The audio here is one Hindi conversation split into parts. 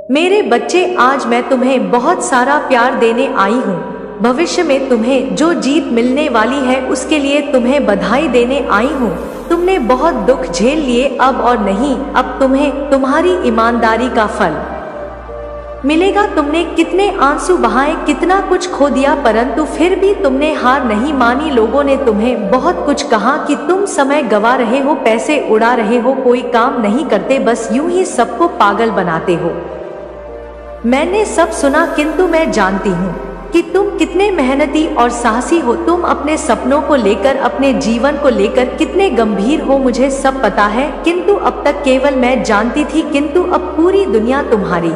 मेरे बच्चे, आज मैं तुम्हें बहुत सारा प्यार देने आई हूँ। भविष्य में तुम्हें जो जीत मिलने वाली है उसके लिए तुम्हें बधाई देने आई हूँ। तुमने बहुत दुख झेल लिए, अब और नहीं, अब तुम्हें तुम्हारी ईमानदारी का फल मिलेगा। तुमने कितने आंसू बहाए, कितना कुछ खो दिया, परंतु फिर भी तुमने हार नहीं मानी। लोगों ने तुम्हें बहुत कुछ कहा कि तुम समय गवा रहे हो, पैसे उड़ा रहे हो, कोई काम नहीं करते, बस यूं ही सबको पागल बनाते हो। मैंने सब सुना, किंतु मैं जानती हूँ कि तुम कितने मेहनती और साहसी हो। तुम अपने सपनों को लेकर, अपने जीवन को लेकर कितने गंभीर हो, मुझे सब पता है, किंतु अब तक केवल मैं जानती थी, किंतु अब पूरी दुनिया तुम्हारी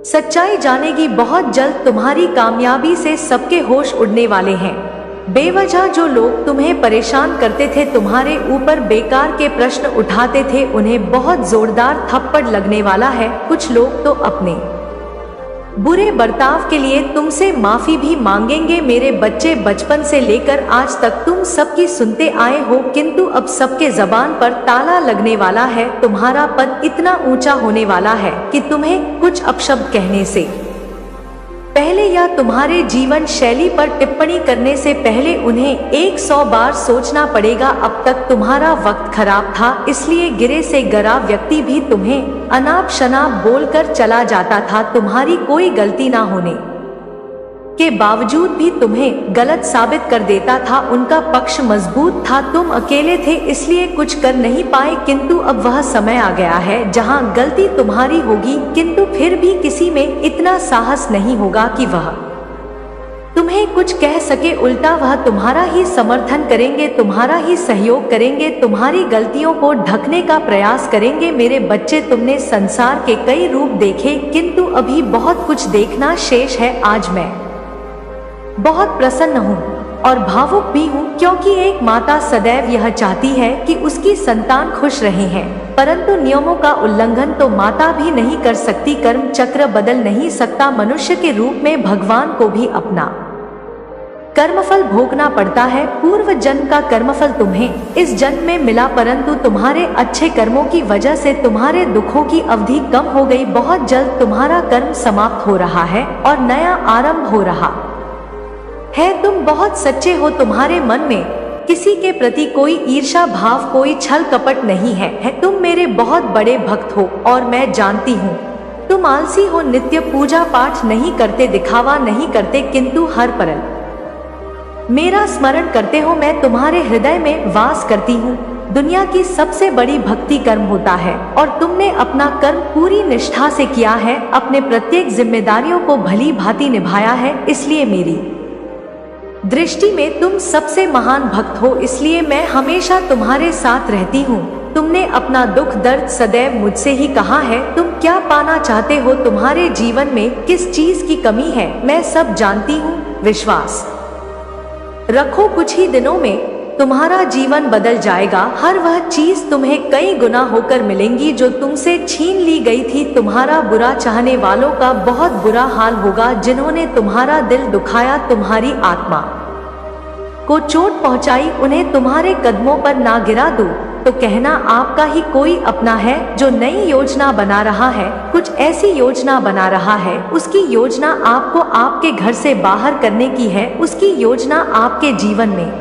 सच्चाई जानेगी। बहुत जल्द तुम्हारी कामयाबी से सबके होश उड़ने वाले हैं। बेवजह जो लोग तुम्हें परेशान करते थे, तुम्हारे ऊपर बेकार के प्रश्न उठाते थे, उन्हें बहुत जोरदार थप्पड़ लगने वाला है। कुछ लोग तो अपने बुरे बर्ताव के लिए तुमसे माफी भी मांगेंगे। मेरे बच्चे, बचपन से लेकर आज तक तुम सबकी सुनते आए हो, किंतु अब सबके जबान पर ताला लगने वाला है। तुम्हारा पद इतना ऊंचा होने वाला है कि तुम्हें कुछ अपशब्द कहने से पहले या तुम्हारे जीवन शैली पर टिप्पणी करने से पहले उन्हें 100 बार सोचना पड़ेगा। अब तक तुम्हारा वक्त खराब था, इसलिए गिरे से गरा व्यक्ति भी तुम्हें अनाप शनाप बोलकर चला जाता था। तुम्हारी कोई गलती ना होने के बावजूद भी तुम्हें गलत साबित कर देता था। उनका पक्ष मजबूत था, तुम अकेले थे, इसलिए कुछ कर नहीं पाए। किंतु अब वह समय आ गया है जहां गलती तुम्हारी होगी, किंतु फिर भी किसी में इतना साहस नहीं होगा कि वह तुम्हें कुछ कह सके। उल्टा वह तुम्हारा ही समर्थन करेंगे, तुम्हारा ही सहयोग करेंगे, तुम्हारी गलतियों को ढकने का प्रयास करेंगे। मेरे बच्चे, तुमने संसार के कई रूप देखे, किंतु अभी बहुत कुछ देखना शेष है। आज मैं बहुत प्रसन्न हूँ और भावुक भी हूँ, क्योंकि एक माता सदैव यह चाहती है कि उसकी संतान खुश रहे हैं, परंतु नियमों का उल्लंघन तो माता भी नहीं कर सकती। कर्म चक्र बदल नहीं सकता। मनुष्य के रूप में भगवान को भी अपना कर्मफल भोगना पड़ता है। पूर्व जन्म का कर्मफल तुम्हें इस जन्म में मिला, परंतु तुम्हारे अच्छे कर्मों की वजह से तुम्हारे दुखों की अवधि कम हो गई। बहुत जल्द तुम्हारा कर्म समाप्त हो रहा है और नया आरंभ हो रहा है। तुम बहुत सच्चे हो, तुम्हारे मन में किसी के प्रति कोई ईर्ष्या भाव, कोई छल कपट नहीं है। तुम मेरे बहुत बड़े भक्त हो और मैं जानती हूँ तुम आलसी हो, नित्य पूजा पाठ नहीं करते, दिखावा नहीं करते, किंतु हर पल मेरा स्मरण करते हो। मैं तुम्हारे हृदय में वास करती हूँ। दुनिया की सबसे बड़ी भक्ति कर्म होता है और तुमने अपना कर्म पूरी निष्ठा से किया है, अपने प्रत्येक जिम्मेदारियों को भली भांति निभाया है, इसलिए मेरी दृष्टि में तुम सबसे महान भक्त हो। इसलिए मैं हमेशा तुम्हारे साथ रहती हूँ। तुमने अपना दुख दर्द सदैव मुझसे ही कहा है। तुम क्या पाना चाहते हो, तुम्हारे जीवन में किस चीज की कमी है, मैं सब जानती हूँ। विश्वास रखो, कुछ ही दिनों में तुम्हारा जीवन बदल जाएगा। हर वह चीज तुम्हें कई गुना होकर मिलेंगी जो तुमसे छीन ली गई थी। तुम्हारा बुरा चाहने वालों का बहुत बुरा हाल होगा, जिन्होंने तुम्हारा दिल दुखाया, तुम्हारी आत्मा को चोट पहुंचाई, उन्हें तुम्हारे कदमों पर ना गिरा दूं तो कहना आपका ही कोई अपना है जो नई योजना बना रहा है, कुछ ऐसी योजना बना रहा है। उसकी योजना आपको आपके घर से बाहर करने की है। उसकी योजना आपके जीवन में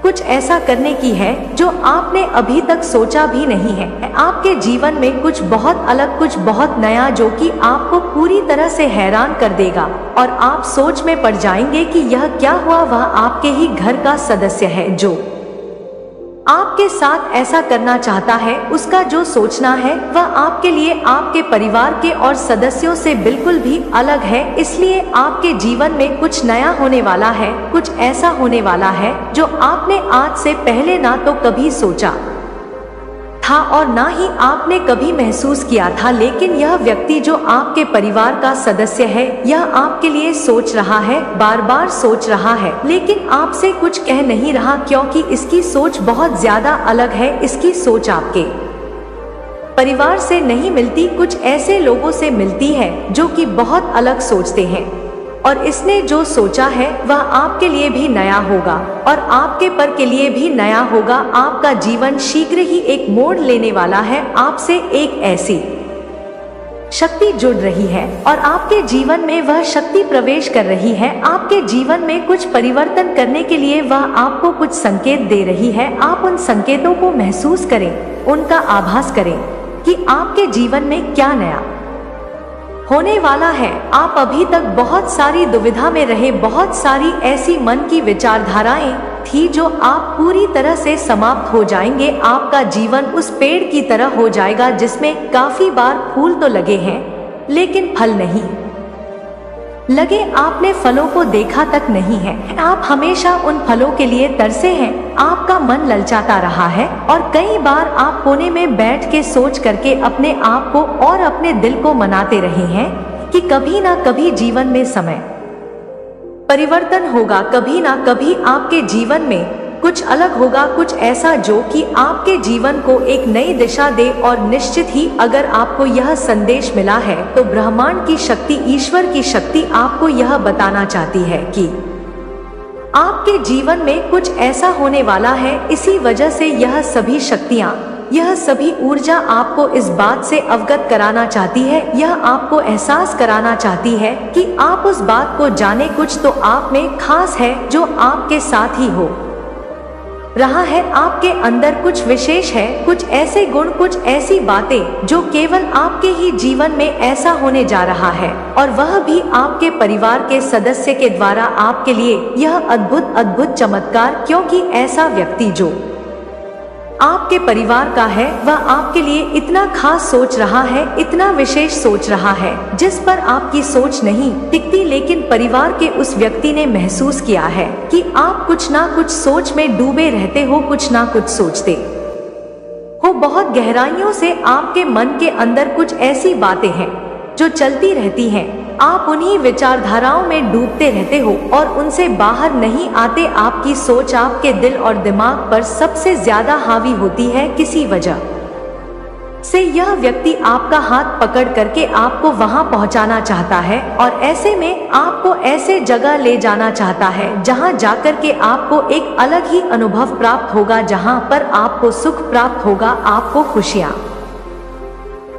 कुछ ऐसा करने की है जो आपने अभी तक सोचा भी नहीं है। आपके जीवन में कुछ बहुत अलग, कुछ बहुत नया, जो कि आपको पूरी तरह से हैरान कर देगा और आप सोच में पड़ जाएंगे कि यह क्या हुआ। वह आपके ही घर का सदस्य है जो आपके साथ ऐसा करना चाहता है। उसका जो सोचना है वह आपके लिए, आपके परिवार के और सदस्यों से बिल्कुल भी अलग है। इसलिए आपके जीवन में कुछ नया होने वाला है, कुछ ऐसा होने वाला है जो आपने आज से पहले ना तो कभी सोचा था और ना ही आपने कभी महसूस किया था। लेकिन यह व्यक्ति जो आपके परिवार का सदस्य है, यह आपके लिए सोच रहा है, बार बार सोच रहा है, लेकिन आपसे कुछ कह नहीं रहा, क्योंकि इसकी सोच बहुत ज्यादा अलग है। इसकी सोच आपके परिवार से नहीं मिलती, कुछ ऐसे लोगों से मिलती है जो कि बहुत अलग सोचते हैं। और इसने जो सोचा है वह आपके लिए भी नया होगा और आपके पर के लिए भी नया होगा। आपका जीवन शीघ्र ही एक मोड़ लेने वाला है। आपसे एक ऐसी शक्ति जुड़ रही है और आपके जीवन में वह शक्ति प्रवेश कर रही है। आपके जीवन में कुछ परिवर्तन करने के लिए वह आपको कुछ संकेत दे रही है। आप उन संकेतों को महसूस करें, उनका आभास करें कि आपके जीवन में क्या नया होने वाला है। आप अभी तक बहुत सारी दुविधा में रहे, बहुत सारी ऐसी मन की विचारधाराएं थी जो आप पूरी तरह से समाप्त हो जाएंगे। आपका जीवन उस पेड़ की तरह हो जाएगा जिसमें काफी बार फूल तो लगे हैं लेकिन फल नहीं लगे। आपने फलों को देखा तक नहीं है। आप हमेशा उन फलों के लिए तरसे हैं। आपका मन ललचाता रहा है और कई बार आप कोने में बैठ के सोच करके अपने आप को और अपने दिल को मनाते रहे हैं कि कभी ना कभी जीवन में समय परिवर्तन होगा, कभी ना कभी आपके जीवन में कुछ अलग होगा, कुछ ऐसा जो कि आपके जीवन को एक नई दिशा दे। और निश्चित ही अगर आपको यह संदेश मिला है तो ब्रह्मांड की शक्ति, ईश्वर की शक्ति आपको यह बताना चाहती है कि आपके जीवन में कुछ ऐसा होने वाला है। इसी वजह से यह सभी शक्तियाँ, यह सभी ऊर्जा आपको इस बात से अवगत कराना चाहती है। यह आपको एहसास कराना चाहती है कि आप उस बात को जाने, कुछ तो आप में खास है जो आपके साथ ही हो रहा है। आपके अंदर कुछ विशेष है, कुछ ऐसे गुण, कुछ ऐसी बातें जो केवल आपके ही जीवन में ऐसा होने जा रहा है और वह भी आपके परिवार के सदस्य के द्वारा आपके लिए यह अद्भुत अद्भुत चमत्कार। क्योंकि ऐसा व्यक्ति जो आपके परिवार का है वह आपके लिए इतना खास सोच रहा है, इतना विशेष सोच रहा है जिस पर आपकी सोच नहीं टिकती। लेकिन परिवार के उस व्यक्ति ने महसूस किया है कि आप कुछ ना कुछ सोच में डूबे रहते हो, कुछ ना कुछ सोचते हो। बहुत गहराइयों से आपके मन के अंदर कुछ ऐसी बातें हैं जो चलती रहती हैं। आप उन्हीं विचारधाराओं में डूबते रहते हो और उनसे बाहर नहीं आते। आपकी सोच आपके दिल और दिमाग पर सबसे ज्यादा हावी होती है। किसी वजह से यह व्यक्ति आपका हाथ पकड़ करके आपको वहां पहुंचाना चाहता है और ऐसे में आपको ऐसे जगह ले जाना चाहता है जहां जाकर के आपको एक अलग ही अनुभव प्राप्त होगा, जहां पर आपको सुख प्राप्त होगा, आपको खुशियां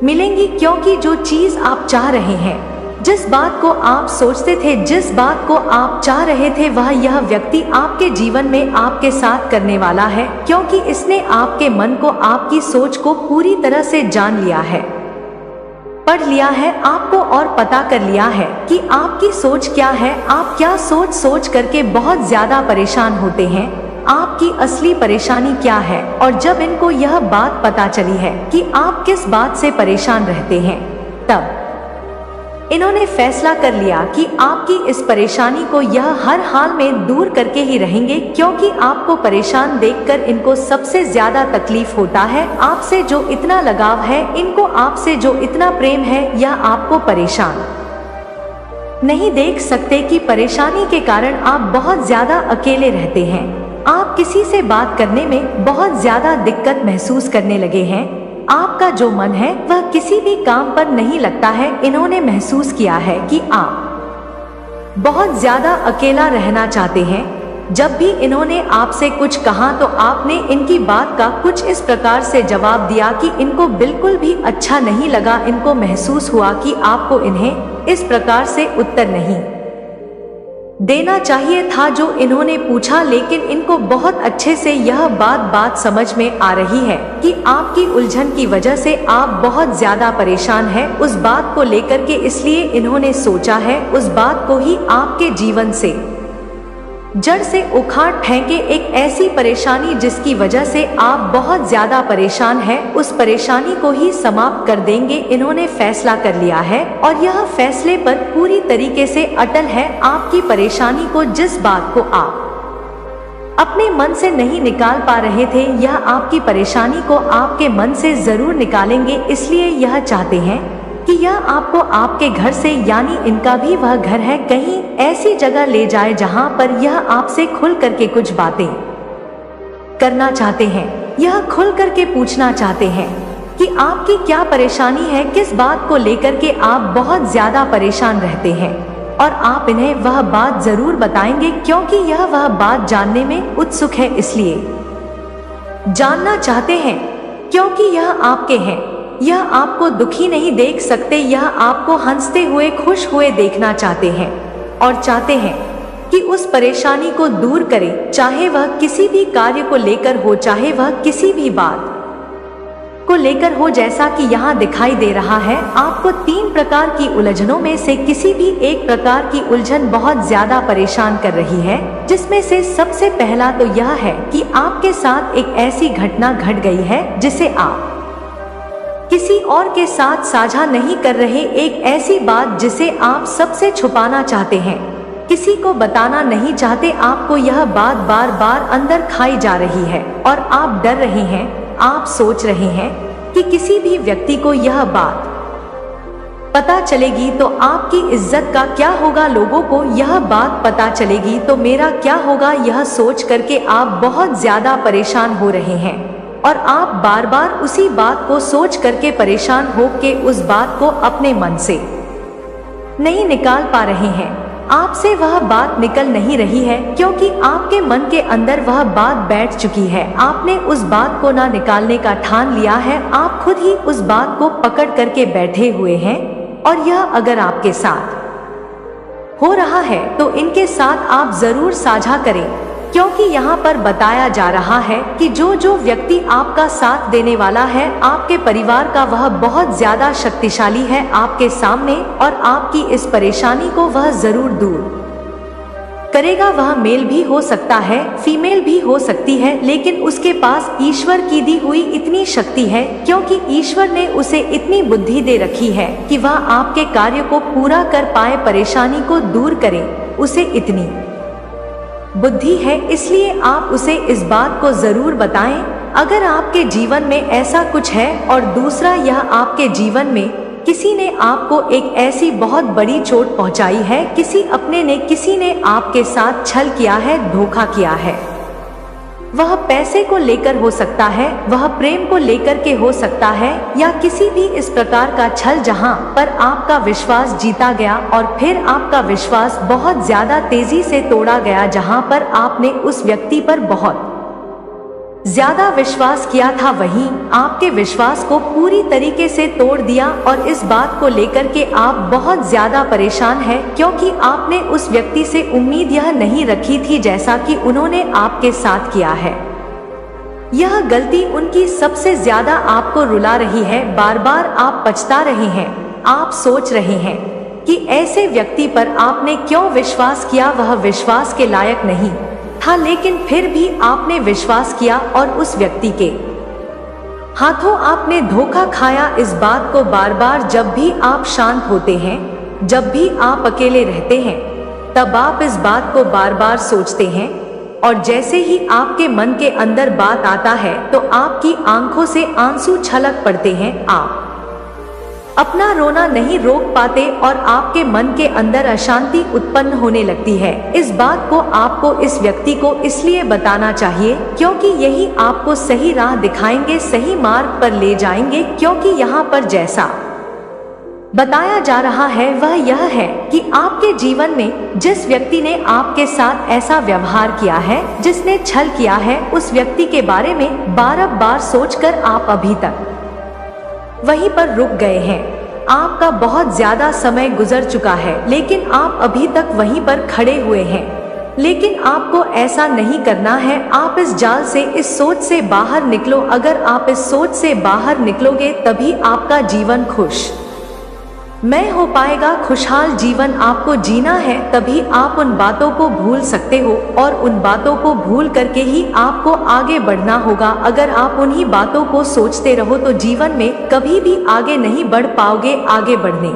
मिलेंगी। क्योंकि जो चीज आप चाह रहे हैं, जिस बात को आप सोचते थे, जिस बात को आप चाह रहे थे, वह यह व्यक्ति आपके जीवन में आपके साथ करने वाला है। क्योंकि इसने आपके मन को, आपकी सोच को पूरी तरह से जान लिया है, पढ़ लिया है, आपको और पता कर लिया है कि आपकी सोच क्या है। आप क्या सोच करके बहुत ज्यादा परेशान होते हैं, आपकी असली परेशानी क्या है। और जब इनको यह बात पता चली है कि आप किस बात से परेशान रहते हैं, तब इन्होंने फैसला कर लिया कि आपकी इस परेशानी को यह हर हाल में दूर करके ही रहेंगे। क्योंकि आपको परेशान देखकर इनको सबसे ज्यादा तकलीफ होता है। आपसे जो इतना लगाव है, इनको आपसे जो इतना प्रेम है, यह आपको परेशान नहीं देख सकते कि परेशानी के कारण आप बहुत ज्यादा अकेले रहते हैं। आप किसी से बात करने में बहुत ज्यादा दिक्कत महसूस करने लगे हैं। आपका जो मन है वह किसी भी काम पर नहीं लगता है। इन्होंने महसूस किया है कि आप बहुत ज्यादा अकेला रहना चाहते हैं। जब भी इन्होंने आपसे कुछ कहा तो आपने इनकी बात का कुछ इस प्रकार से जवाब दिया कि इनको बिल्कुल भी अच्छा नहीं लगा। इनको महसूस हुआ कि आपको इन्हें इस प्रकार से उत्तर नहीं देना चाहिए था जो इन्होंने पूछा। लेकिन इनको बहुत अच्छे से यह बात समझ में आ रही है कि आपकी उलझन की वजह से आप बहुत ज्यादा परेशान हैं उस बात को लेकर के। इसलिए इन्होंने सोचा है उस बात को ही आपके जीवन से जड़ से उखाड़ फेंके। एक ऐसी परेशानी जिसकी वजह से आप बहुत ज्यादा परेशान हैं, उस परेशानी को ही समाप्त कर देंगे। इन्होंने फैसला कर लिया है और यह फैसले पर पूरी तरीके से अटल है। आपकी परेशानी को, जिस बात को आप अपने मन से नहीं निकाल पा रहे थे, यह आपकी परेशानी को आपके मन से जरूर निकालेंगे। इसलिए यह चाहते हैं कि यह आपको आपके घर से, यानी इनका भी वह घर है, कहीं ऐसी जगह ले जाए जहां पर यह आपसे खुल करके कुछ बातें करना चाहते हैं। यह खुल करके पूछना चाहते हैं कि आपकी क्या परेशानी है, किस बात को लेकर के आप बहुत ज्यादा परेशान रहते हैं। और आप इन्हें वह बात जरूर बताएंगे क्योंकि यह वह बात जानने में उत्सुक है। इसलिए जानना चाहते हैं क्योंकि यह आपके हैं। यह आपको दुखी नहीं देख सकते, यह आपको हंसते हुए खुश हुए देखना चाहते हैं और चाहते हैं कि उस परेशानी को दूर करें, चाहे वह किसी भी कार्य को लेकर हो, चाहे वह किसी भी बात को लेकर हो। जैसा कि यहाँ दिखाई दे रहा है, आपको 3 प्रकार की उलझनों में से किसी भी एक प्रकार की उलझन बहुत ज्यादा परेशान कर रही है, जिसमें से सबसे पहला तो यह है कि आपके साथ एक ऐसी घटना घट गई है जिसे आप किसी और के साथ साझा नहीं कर रहे, एक ऐसी बात जिसे आप सबसे छुपाना चाहते हैं, किसी को बताना नहीं चाहते। आपको यह बात बार बार अंदर खाई जा रही है और आप डर रहे हैं, आप सोच रहे हैं कि किसी भी व्यक्ति को यह बात पता चलेगी तो आपकी इज्जत का क्या होगा, लोगों को यह बात पता चलेगी तो मेरा क्या होगा, यह सोच करके आप बहुत ज्यादा परेशान हो रहे हैं और आप बार बार उसी बात को सोच करके परेशान हो के उस बात को अपने मन से नहीं निकाल पा रहे हैं। आपसे वह बात निकल नहीं रही है क्योंकि आपके मन के अंदर वह बात बैठ चुकी है। आपने उस बात को ना निकालने का ठान लिया है, आप खुद ही उस बात को पकड़ करके बैठे हुए हैं। और यह अगर आपके साथ हो रहा है तो इनके साथ आप जरूर साझा करें, क्योंकि यहाँ पर बताया जा रहा है कि जो व्यक्ति आपका साथ देने वाला है आपके परिवार का, वह बहुत ज्यादा शक्तिशाली है आपके सामने और आपकी इस परेशानी को वह जरूर दूर करेगा। वह मेल भी हो सकता है, फीमेल भी हो सकती है, लेकिन उसके पास ईश्वर की दी हुई इतनी शक्ति है, क्योंकि ईश्वर ने उसे इतनी बुद्धि दे रखी है कि वह आपके कार्य को पूरा कर पाए, परेशानी को दूर करे। उसे इतनी बुद्धि है, इसलिए आप उसे इस बात को जरूर बताएं अगर आपके जीवन में ऐसा कुछ है। और दूसरा, यह आपके जीवन में किसी ने आपको एक ऐसी बहुत बड़ी चोट पहुंचाई है, किसी ने आपके साथ छल किया है, धोखा किया है। वह पैसे को लेकर हो सकता है, वह प्रेम को लेकर के हो सकता है, या किसी भी इस प्रकार का छल जहां पर आपका विश्वास जीता गया और फिर आपका विश्वास बहुत ज्यादा तेजी से तोड़ा गया, जहां पर आपने उस व्यक्ति पर बहुत ज्यादा विश्वास किया था, वहीं आपके विश्वास को पूरी तरीके से तोड़ दिया। और इस बात को लेकर के आप बहुत ज्यादा परेशान हैं, क्योंकि आपने उस व्यक्ति से उम्मीद यह नहीं रखी थी जैसा कि उन्होंने आपके साथ किया है। यह गलती उनकी सबसे ज्यादा आपको रुला रही है, बार बार आप पछता रहे हैं, आप सोच रहे हैं कि ऐसे व्यक्ति पर आपने क्यों विश्वास किया, वह विश्वास के लायक नहीं था, लेकिन फिर भी आपने विश्वास किया और उस व्यक्ति के हाथों आपने धोखा खाया। इस बात को बार बार जब भी आप शांत होते हैं, जब भी आप अकेले रहते हैं, तब आप इस बात को बार बार सोचते हैं। और जैसे ही आपके मन के अंदर बात आता है तो आपकी आंखों से आंसू छलक पड़ते हैं, आप अपना रोना नहीं रोक पाते और आपके मन के अंदर अशांति उत्पन्न होने लगती है। इस बात को आपको इस व्यक्ति को इसलिए बताना चाहिए क्योंकि यही आपको सही राह दिखाएंगे, सही मार्ग पर ले जाएंगे। क्योंकि यहाँ पर जैसा बताया जा रहा है वह यह है कि आपके जीवन में जिस व्यक्ति ने आपके साथ ऐसा व्यवहार किया है, जिसने छल किया है, उस व्यक्ति के बारे में बार बार सोचकर आप अभी तक वहीं पर रुक गए हैं। आपका बहुत ज्यादा समय गुजर चुका है, लेकिन आप अभी तक वहीं पर खड़े हुए हैं। लेकिन आपको ऐसा नहीं करना है। आप इस जाल से, इस सोच से बाहर निकलो। अगर आप इस सोच से बाहर निकलोगे तभी आपका जीवन खुश मैं हो पाएगा। खुशहाल जीवन आपको जीना है, तभी आप उन बातों को भूल सकते हो और उन बातों को भूल करके ही आपको आगे बढ़ना होगा। अगर आप उन्हीं बातों को सोचते रहो तो जीवन में कभी भी आगे नहीं बढ़ पाओगे। आगे बढ़ने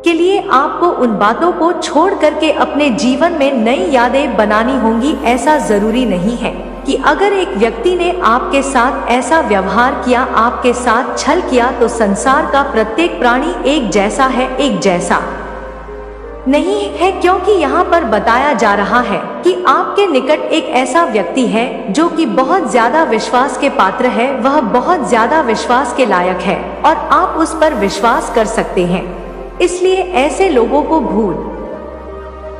के लिए आपको उन बातों को छोड़ करके अपने जीवन में नई यादें बनानी होंगी। ऐसा जरूरी नहीं है कि अगर एक व्यक्ति ने आपके साथ ऐसा व्यवहार किया, आपके साथ छल किया, तो संसार का प्रत्येक प्राणी एक जैसा है, एक जैसा नहीं है। क्योंकि यहाँ पर बताया जा रहा है कि आपके निकट एक ऐसा व्यक्ति है जो कि बहुत ज्यादा विश्वास के पात्र है, वह बहुत ज्यादा विश्वास के लायक है और आप उस पर विश्वास कर सकते हैं। इसलिए ऐसे लोगों को भूल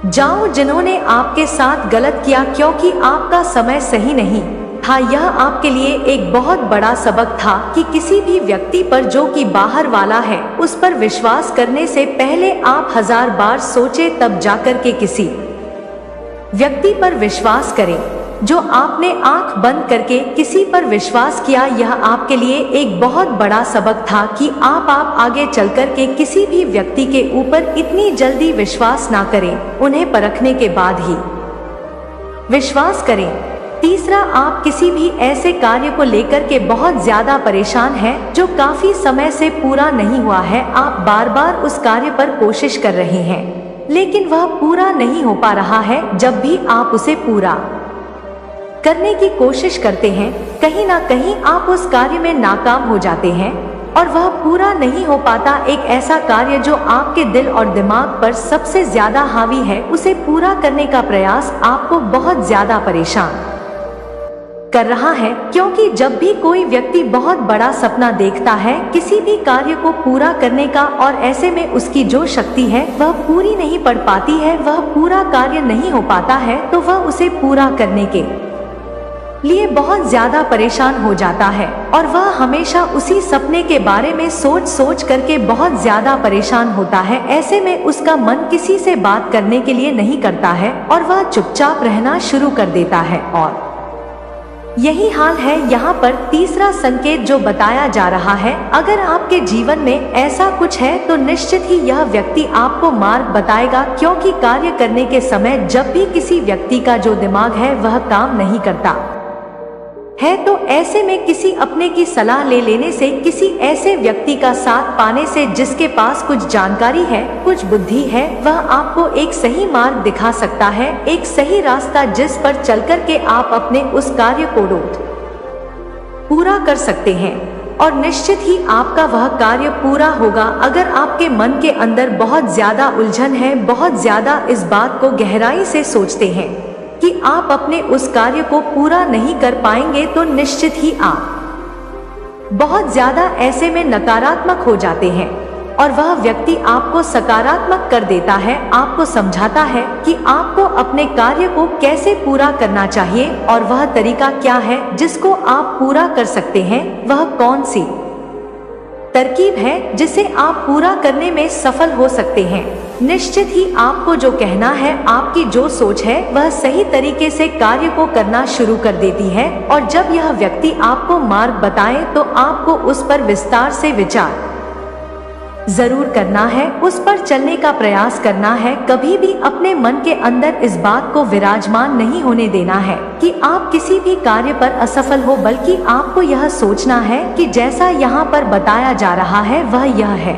जाओ जिन्होंने आपके साथ गलत किया, क्योंकि आपका समय सही नहीं था। यह आपके लिए एक बहुत बड़ा सबक था कि किसी भी व्यक्ति पर जो कि बाहर वाला है, उस पर विश्वास करने से पहले आप 1000 बार सोचें, तब जाकर के किसी व्यक्ति पर विश्वास करें। जो आपने आंख बंद करके किसी पर विश्वास किया, यह आपके लिए एक बहुत बड़ा सबक था कि आप आगे चलकर के किसी भी व्यक्ति के ऊपर इतनी जल्दी विश्वास ना करें, उन्हें परखने के बाद ही विश्वास करें। तीसरा, आप किसी भी ऐसे कार्य को लेकर के बहुत ज्यादा परेशान हैं जो काफी समय से पूरा नहीं हुआ है। आप बार बार उस कार्य पर कोशिश कर रहे हैं, लेकिन वह पूरा नहीं हो पा रहा है। जब भी आप उसे पूरा करने की कोशिश करते हैं, कहीं ना कहीं आप उस कार्य में नाकाम हो जाते हैं और वह पूरा नहीं हो पाता। एक ऐसा कार्य जो आपके दिल और दिमाग पर सबसे ज्यादा हावी है, उसे पूरा करने का प्रयास आपको बहुत ज्यादा परेशान कर रहा है, क्योंकि जब भी कोई व्यक्ति बहुत बड़ा सपना देखता है किसी भी कार्य को पूरा करने का, और ऐसे में उसकी जो शक्ति है वह पूरी नहीं पड़ पाती है, वह पूरा कार्य नहीं हो पाता है, तो वह उसे पूरा करने के लिए बहुत ज्यादा परेशान हो जाता है और वह हमेशा उसी सपने के बारे में सोच सोच करके बहुत ज्यादा परेशान होता है। ऐसे में उसका मन किसी से बात करने के लिए नहीं करता है और वह चुपचाप रहना शुरू कर देता है। और यही हाल है यहाँ पर। तीसरा संकेत जो बताया जा रहा है, अगर आपके जीवन में ऐसा कुछ है तो निश्चित ही यह व्यक्ति आपको मार्ग बताएगा, क्योंकि कार्य करने के समय जब भी किसी व्यक्ति का जो दिमाग है वह काम नहीं करता है, तो ऐसे में किसी अपने की सलाह ले लेने से, किसी ऐसे व्यक्ति का साथ पाने से जिसके पास कुछ जानकारी है, कुछ बुद्धि है, वह आपको एक सही मार्ग दिखा सकता है, एक सही रास्ता जिस पर चलकर के आप अपने उस कार्य को पूरा कर सकते हैं और निश्चित ही आपका वह कार्य पूरा होगा। अगर आपके मन के अंदर बहुत ज्यादा उलझन है, बहुत ज्यादा इस बात को गहराई से सोचते हैं कि आप अपने उस कार्य को पूरा नहीं कर पाएंगे, तो निश्चित ही आप बहुत ज्यादा ऐसे में नकारात्मक हो जाते हैं और वह व्यक्ति आपको सकारात्मक कर देता है, आपको समझाता है कि आपको अपने कार्य को कैसे पूरा करना चाहिए और वह तरीका क्या है जिसको आप पूरा कर सकते हैं, वह कौन सी तरकीब है जिसे आप पूरा करने में सफल हो सकते हैं। निश्चित ही आपको जो कहना है, आपकी जो सोच है, वह सही तरीके से कार्य को करना शुरू कर देती है और जब यह व्यक्ति आपको मार्ग बताए तो आपको उस पर विस्तार से विचार जरूर करना है, उस पर चलने का प्रयास करना है। कभी भी अपने मन के अंदर इस बात को विराजमान नहीं होने देना है कि आप किसी भी कार्य पर असफल हो, बल्कि आपको यह सोचना है कि जैसा यहाँ पर बताया जा रहा है वह यह है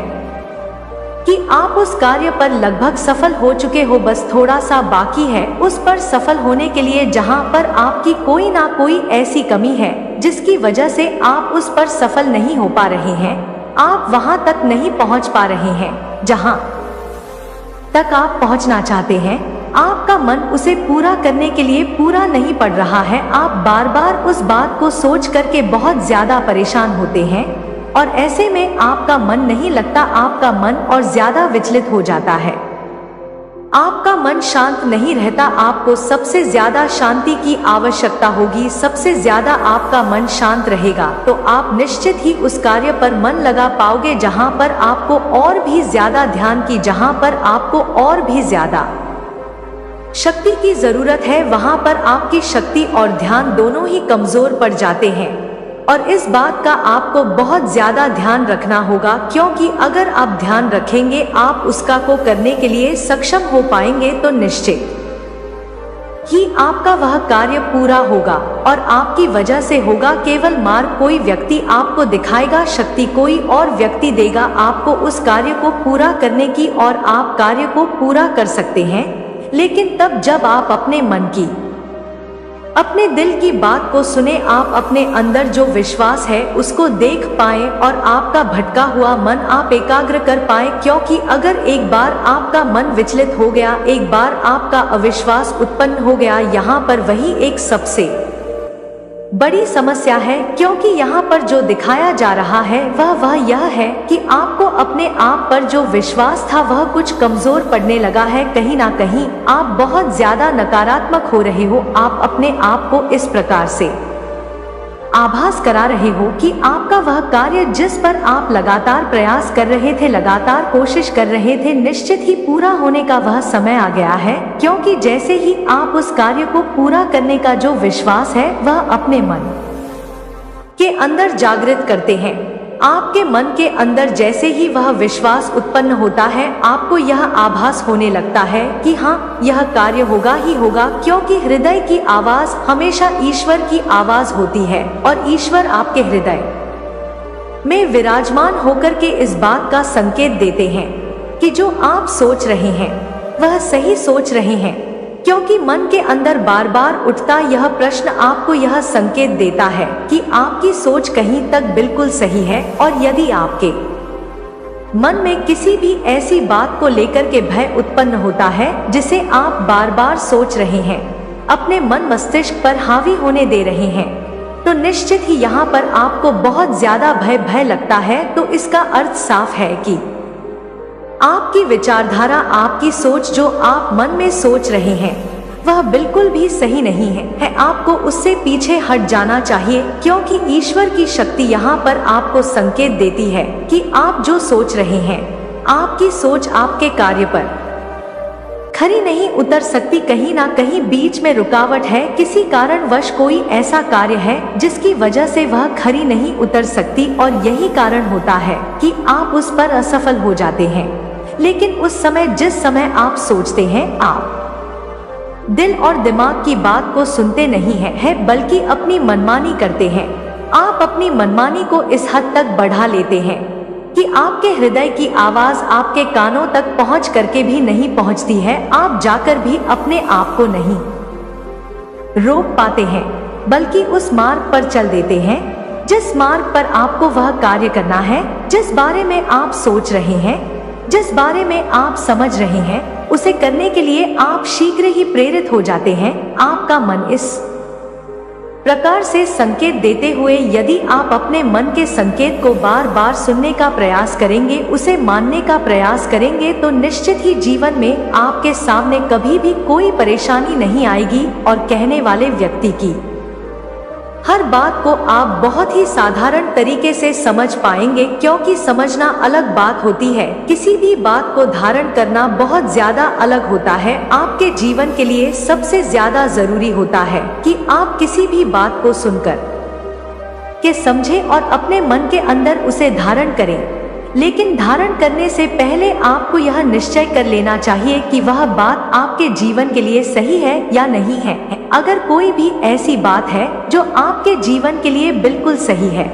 कि आप उस कार्य पर लगभग सफल हो चुके हो, बस थोड़ा सा बाकी है उस पर सफल होने के लिए। जहाँ पर आपकी कोई ना कोई ऐसी कमी है जिसकी वजह से आप उस पर सफल नहीं हो पा रहे हैं, आप वहां तक नहीं पहुंच पा रहे हैं जहां तक आप पहुंचना चाहते हैं। आपका मन उसे पूरा करने के लिए पूरा नहीं पड़ रहा है। आप बार बार उस बात को सोच करके बहुत ज्यादा परेशान होते हैं और ऐसे में आपका मन नहीं लगता, आपका मन और ज्यादा विचलित हो जाता है, आपका मन शांत नहीं रहता। आपको सबसे ज्यादा शांति की आवश्यकता होगी, सबसे ज्यादा आपका मन शांत रहेगा तो आप निश्चित ही उस कार्य पर मन लगा पाओगे जहां पर आपको और भी ज्यादा ध्यान की, जहां पर आपको और भी ज्यादा शक्ति की जरूरत है, वहां पर आपकी शक्ति और ध्यान दोनों ही कमजोर पड़ जाते हैं। और इस बात का आपको बहुत ज्यादा ध्यान रखना होगा, क्योंकि अगर आप ध्यान रखेंगे, आप उसका को करने के लिए सक्षम हो पाएंगे तो निश्चित ही आपका वह कार्य पूरा होगा और आपकी वजह से होगा। केवल मार्ग कोई व्यक्ति आपको दिखाएगा, शक्ति कोई और व्यक्ति देगा आपको उस कार्य को पूरा करने की और आप कार्य को पूरा कर सकते हैं, लेकिन तब जब आप अपने मन की, अपने दिल की बात को सुने, आप अपने अंदर जो विश्वास है उसको देख पाएं और आपका भटका हुआ मन आप एकाग्र कर पाएं। क्योंकि अगर एक बार आपका मन विचलित हो गया, एक बार आपका अविश्वास उत्पन्न हो गया, यहाँ पर वही एक सबसे बड़ी समस्या है। क्योंकि यहाँ पर जो दिखाया जा रहा है वह यह है कि आपको अपने आप पर जो विश्वास था वह कुछ कमजोर पड़ने लगा है। कहीं ना कहीं आप बहुत ज्यादा नकारात्मक हो रहे हो, आप अपने आप को इस प्रकार से आभास करा रहे हो कि आपका वह कार्य जिस पर आप लगातार प्रयास कर रहे थे, लगातार कोशिश कर रहे थे, निश्चित ही पूरा होने का वह समय आ गया है। क्योंकि जैसे ही आप उस कार्य को पूरा करने का जो विश्वास है वह अपने मन के अंदर जागृत करते हैं, आपके मन के अंदर जैसे ही वह विश्वास उत्पन्न होता है, आपको यह आभास होने लगता है कि हाँ, यह कार्य होगा ही होगा। क्योंकि हृदय की आवाज हमेशा ईश्वर की आवाज होती है और ईश्वर आपके हृदय में विराजमान होकर के इस बात का संकेत देते हैं कि जो आप सोच रहे हैं वह सही सोच रहे हैं। क्योंकि मन के अंदर बार बार उठता यह प्रश्न आपको यह संकेत देता है कि आपकी सोच कहीं तक बिल्कुल सही है। और यदि आपके मन में किसी भी ऐसी बात को लेकर के भय उत्पन्न होता है जिसे आप बार बार सोच रहे हैं, अपने मन मस्तिष्क पर हावी होने दे रहे हैं, तो निश्चित ही यहाँ पर आपको बहुत ज्यादा भय लगता है। तो इसका अर्थ साफ है कि आपकी विचारधारा, आपकी सोच जो आप मन में सोच रहे हैं वह बिल्कुल भी सही नहीं है। आपको उससे पीछे हट जाना चाहिए। क्योंकि ईश्वर की शक्ति यहाँ पर आपको संकेत देती है कि आप जो सोच रहे हैं, आपकी सोच आपके कार्य पर खरी नहीं उतर सकती। कहीं ना कहीं बीच में रुकावट है, किसी कारणवश कोई ऐसा कार्य है जिसकी वजह से वह खरी नहीं उतर सकती और यही कारण होता है कि आप उस पर असफल हो जाते हैं। लेकिन उस समय जिस समय आप सोचते हैं, आप दिल और दिमाग की बात को सुनते नहीं है, बल्कि अपनी मनमानी करते हैं। आप अपनी मनमानी को इस हद तक बढ़ा लेते हैं कि आपके हृदय की आवाज आपके कानों तक पहुंच करके भी नहीं पहुंचती है। आप जाकर भी अपने आप को नहीं रोक पाते हैं, बल्कि उस मार्ग पर चल देते हैं जिस मार्ग पर आपको वह कार्य करना है, जिस बारे में आप सोच रहे हैं, जिस बारे में आप समझ रहे हैं, उसे करने के लिए आप शीघ्र ही प्रेरित हो जाते हैं। आपका मन इस प्रकार से संकेत देते हुए, यदि आप अपने मन के संकेत को बार बार सुनने का प्रयास करेंगे, उसे मानने का प्रयास करेंगे, तो निश्चित ही जीवन में आपके सामने कभी भी कोई परेशानी नहीं आएगी और कहने वाले व्यक्ति की हर बात को आप बहुत ही साधारण तरीके से समझ पाएंगे। क्योंकि समझना अलग बात होती है, किसी भी बात को धारण करना बहुत ज्यादा अलग होता है। आपके जीवन के लिए सबसे ज्यादा जरूरी होता है कि आप किसी भी बात को सुनकर के समझें और अपने मन के अंदर उसे धारण करें। लेकिन धारण करने से पहले आपको यह निश्चय कर लेना चाहिए कि वह बात आपके जीवन के लिए सही है या नहीं है। अगर कोई भी ऐसी बात है जो आपके जीवन के लिए बिल्कुल सही है,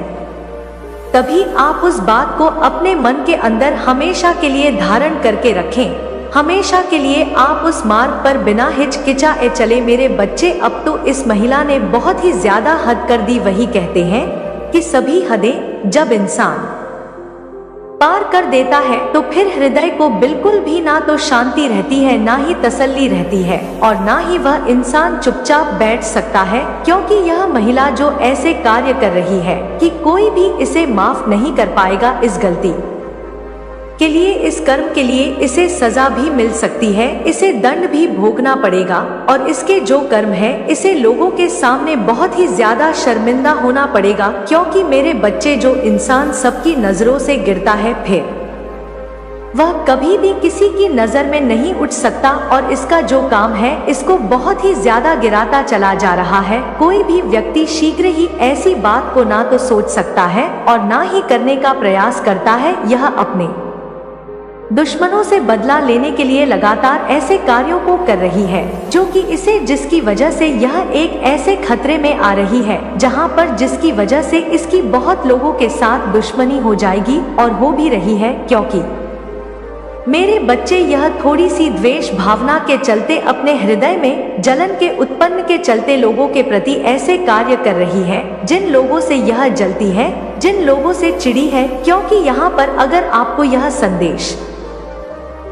तभी आप उस बात को अपने मन के अंदर हमेशा के लिए धारण करके रखें। हमेशा के लिए आप उस मार्ग पर बिना हिचकिचाए चले। मेरे बच्चे, अब तो इस महिला ने बहुत ही ज्यादा हद कर दी। वही कहते हैं कि सभी हदें जब इंसान पार कर देता है तो फिर हृदय को बिल्कुल भी ना तो शांति रहती है, ना ही तसल्ली रहती है, और ना ही वह इंसान चुपचाप बैठ सकता है। क्योंकि यह महिला जो ऐसे कार्य कर रही है कि कोई भी इसे माफ नहीं कर पाएगा। इस गलती के लिए, इस कर्म के लिए इसे सजा भी मिल सकती है, इसे दंड भी भोगना पड़ेगा, और इसके जो कर्म है इसे लोगों के सामने बहुत ही ज्यादा शर्मिंदा होना पड़ेगा। क्योंकि मेरे बच्चे, जो इंसान सबकी नजरों से गिरता है, फिर वह कभी भी किसी की नजर में नहीं उठ सकता, और इसका जो काम है इसको बहुत ही ज्यादा गिराता चला जा रहा है। कोई भी व्यक्ति शीघ्र ही ऐसी बात को ना तो सोच सकता है और ना ही करने का प्रयास करता है। यह अपने दुश्मनों से बदला लेने के लिए लगातार ऐसे कार्यों को कर रही है जो कि इसे, जिसकी वजह से यह एक ऐसे खतरे में आ रही है जहां पर जिसकी वजह से इसकी बहुत लोगों के साथ दुश्मनी हो जाएगी, और हो भी रही है। क्योंकि मेरे बच्चे, यह थोड़ी सी द्वेष भावना के चलते, अपने हृदय में जलन के उत्पन्न के चलते लोगों के प्रति ऐसे कार्य कर रही है जिन लोगों से यह जलती है, जिन लोगों से चिड़ी है। क्योंकि यहाँ पर अगर आपको यह संदेश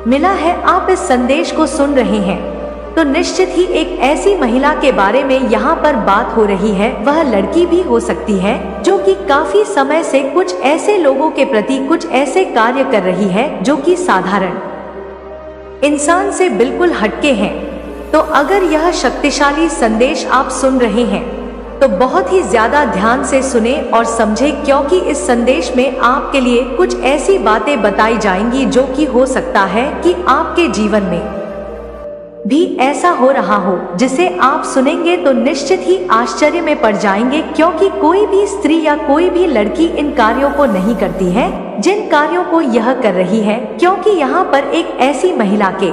मिला है, आप इस संदेश को सुन रहे हैं, तो निश्चित ही एक ऐसी महिला के बारे में यहाँ पर बात हो रही है। वह लड़की भी हो सकती है जो कि काफी समय से कुछ ऐसे लोगों के प्रति कुछ ऐसे कार्य कर रही है जो कि साधारण इंसान से बिल्कुल हटके हैं। तो अगर यह शक्तिशाली संदेश आप सुन रहे हैं, तो बहुत ही ज्यादा ध्यान से सुने और समझे, क्योंकि इस संदेश में आपके लिए कुछ ऐसी बातें बताई जाएंगी जो कि हो सकता है कि आपके जीवन में भी ऐसा हो रहा हो, जिसे आप सुनेंगे तो निश्चित ही आश्चर्य में पड़ जाएंगे, क्योंकि कोई भी स्त्री या कोई भी लड़की इन कार्यों को नहीं करती है जिन कार्यों को यह कर रही है, क्योंकि यहाँ पर एक ऐसी महिला के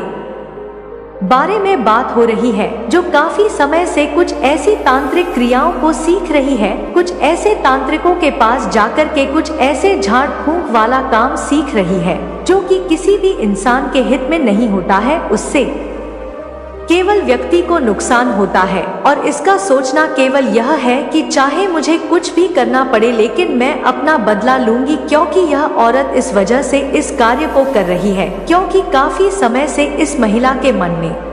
बारे में बात हो रही है जो काफी समय से कुछ ऐसी तांत्रिक क्रियाओं को सीख रही है, कुछ ऐसे तांत्रिकों के पास जाकर के कुछ ऐसे झाड़ फूंक वाला काम सीख रही है जो कि किसी भी इंसान के हित में नहीं होता है, उससे केवल व्यक्ति को नुकसान होता है। और इसका सोचना केवल यह है कि चाहे मुझे कुछ भी करना पड़े लेकिन मैं अपना बदला लूंगी, क्योंकि यह औरत इस वजह से इस कार्य को कर रही है, क्योंकि काफी समय से इस महिला के मन में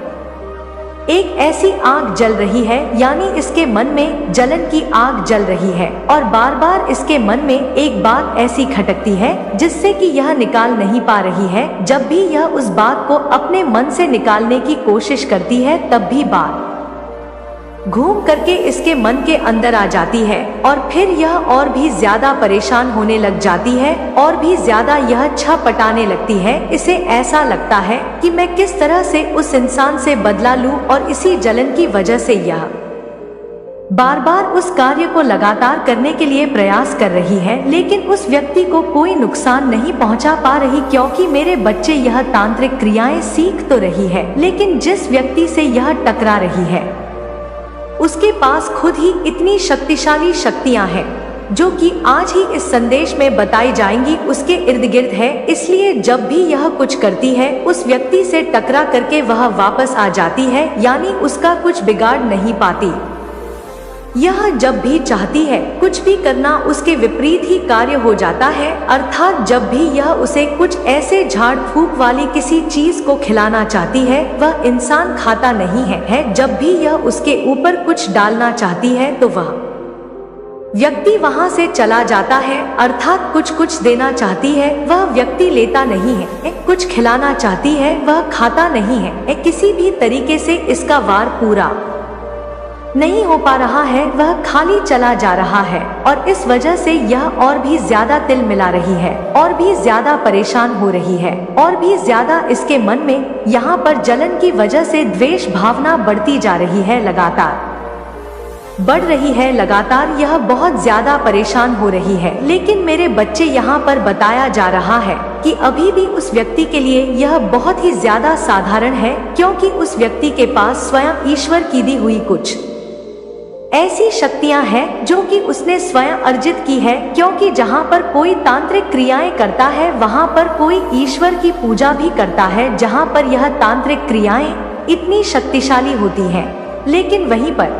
एक ऐसी आग जल रही है, यानी इसके मन में जलन की आग जल रही है और बार बार इसके मन में एक बात ऐसी खटकती है जिससे कि यह निकाल नहीं पा रही है। जब भी यह उस बात को अपने मन से निकालने की कोशिश करती है तब भी बात घूम करके इसके मन के अंदर आ जाती है और फिर यह और भी ज्यादा परेशान होने लग जाती है और भी ज्यादा यह छटपटाने लगती है। इसे ऐसा लगता है कि मैं किस तरह से उस इंसान से बदला लूं, और इसी जलन की वजह से यह बार बार उस कार्य को लगातार करने के लिए प्रयास कर रही है, लेकिन उस व्यक्ति को कोई नुकसान नहीं पहुंचा पा रही, क्योंकि मेरे बच्चे यह तांत्रिक क्रियाएं सीख तो रही है लेकिन जिस व्यक्ति से यह टकरा रही है उसके पास खुद ही इतनी शक्तिशाली शक्तियां हैं जो कि आज ही इस संदेश में बताई जाएंगी, उसके इर्द गिर्द है। इसलिए जब भी यह कुछ करती है उस व्यक्ति से टकरा करके वह वापस आ जाती है, यानी उसका कुछ बिगाड़ नहीं पाती। यह जब भी चाहती है कुछ भी करना उसके विपरीत ही कार्य हो जाता है, अर्थात जब भी यह उसे कुछ ऐसे झाड़ फूक वाली किसी चीज को खिलाना चाहती है वह इंसान खाता नहीं है। जब भी यह उसके ऊपर कुछ डालना चाहती है तो वह व्यक्ति वहां से चला जाता है, अर्थात कुछ देना चाहती है वह व्यक्ति लेता नहीं है, कुछ खिलाना चाहती है वह खाता नहीं है। किसी भी तरीके से इसका वार पूरा नहीं हो पा रहा है, वह खाली चला जा रहा है और इस वजह से यह और भी ज्यादा तिल मिला रही है और भी ज्यादा परेशान हो रही है और भी ज्यादा इसके मन में यहाँ पर जलन की वजह से द्वेष भावना बढ़ती जा रही है, लगातार बढ़ रही है, लगातार यह बहुत ज्यादा परेशान हो रही है। लेकिन मेरे बच्चे यहाँ पर बताया जा रहा है कि अभी भी उस व्यक्ति के लिए यह बहुत ही ज्यादा साधारण है, क्योंकि उस व्यक्ति के पास स्वयं ईश्वर की दी हुई कुछ ऐसी शक्तियां हैं जो कि उसने स्वयं अर्जित की है, क्योंकि जहां पर कोई तांत्रिक क्रियाएं करता है वहां पर कोई ईश्वर की पूजा भी करता है, जहां पर यह तांत्रिक क्रियाएं इतनी शक्तिशाली होती हैं, लेकिन वहीं पर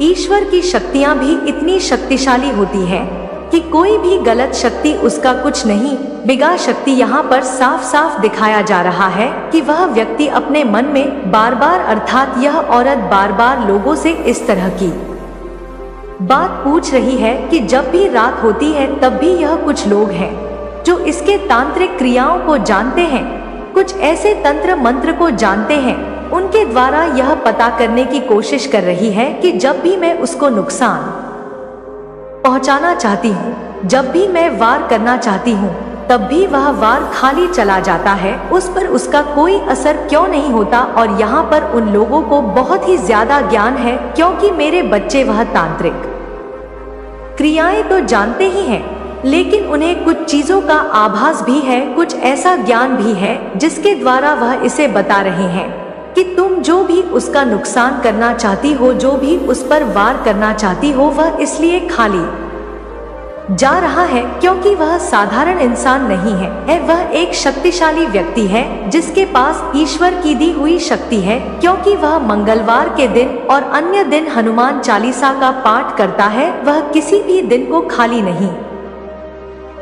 ईश्वर की शक्तियां भी इतनी शक्तिशाली होती हैं कि कोई भी गलत शक्ति उसका कुछ नहीं बिगाड़ सकती। यहाँ पर साफ साफ दिखाया जा रहा है कि वह व्यक्ति अपने मन में बार बार, अर्थात यह औरत बार बार लोगों से इस तरह की बात पूछ रही है कि जब भी रात होती है तब भी यह कुछ लोग हैं जो इसके तांत्रिक क्रियाओं को जानते हैं, कुछ ऐसे तंत्र मंत्र को जानते हैं, उनके द्वारा यह पता करने की कोशिश कर रही है कि जब भी मैं उसको नुकसान पहुंचाना चाहती हूँ, जब भी मैं वार करना चाहती हूँ, तब भी वह वार खाली चला जाता है, उस पर उसका कोई असर क्यों नहीं होता। और यहाँ पर उन लोगों को बहुत ही ज्यादा ज्ञान है, क्योंकि मेरे बच्चे वह तांत्रिक क्रियाएं तो जानते ही हैं, लेकिन उन्हें कुछ चीजों का आभास भी है, कुछ ऐसा ज्ञान भी है जिसके द्वारा वह इसे बता रहे हैं कि तुम जो भी उसका नुकसान करना चाहती हो, जो भी उस पर वार करना चाहती हो, वह इसलिए खाली जा रहा है क्योंकि वह साधारण इंसान नहीं है, वह एक शक्तिशाली व्यक्ति है जिसके पास ईश्वर की दी हुई शक्ति है, क्योंकि वह मंगलवार के दिन और अन्य दिन हनुमान चालीसा का पाठ करता है, वह किसी भी दिन को खाली नहीं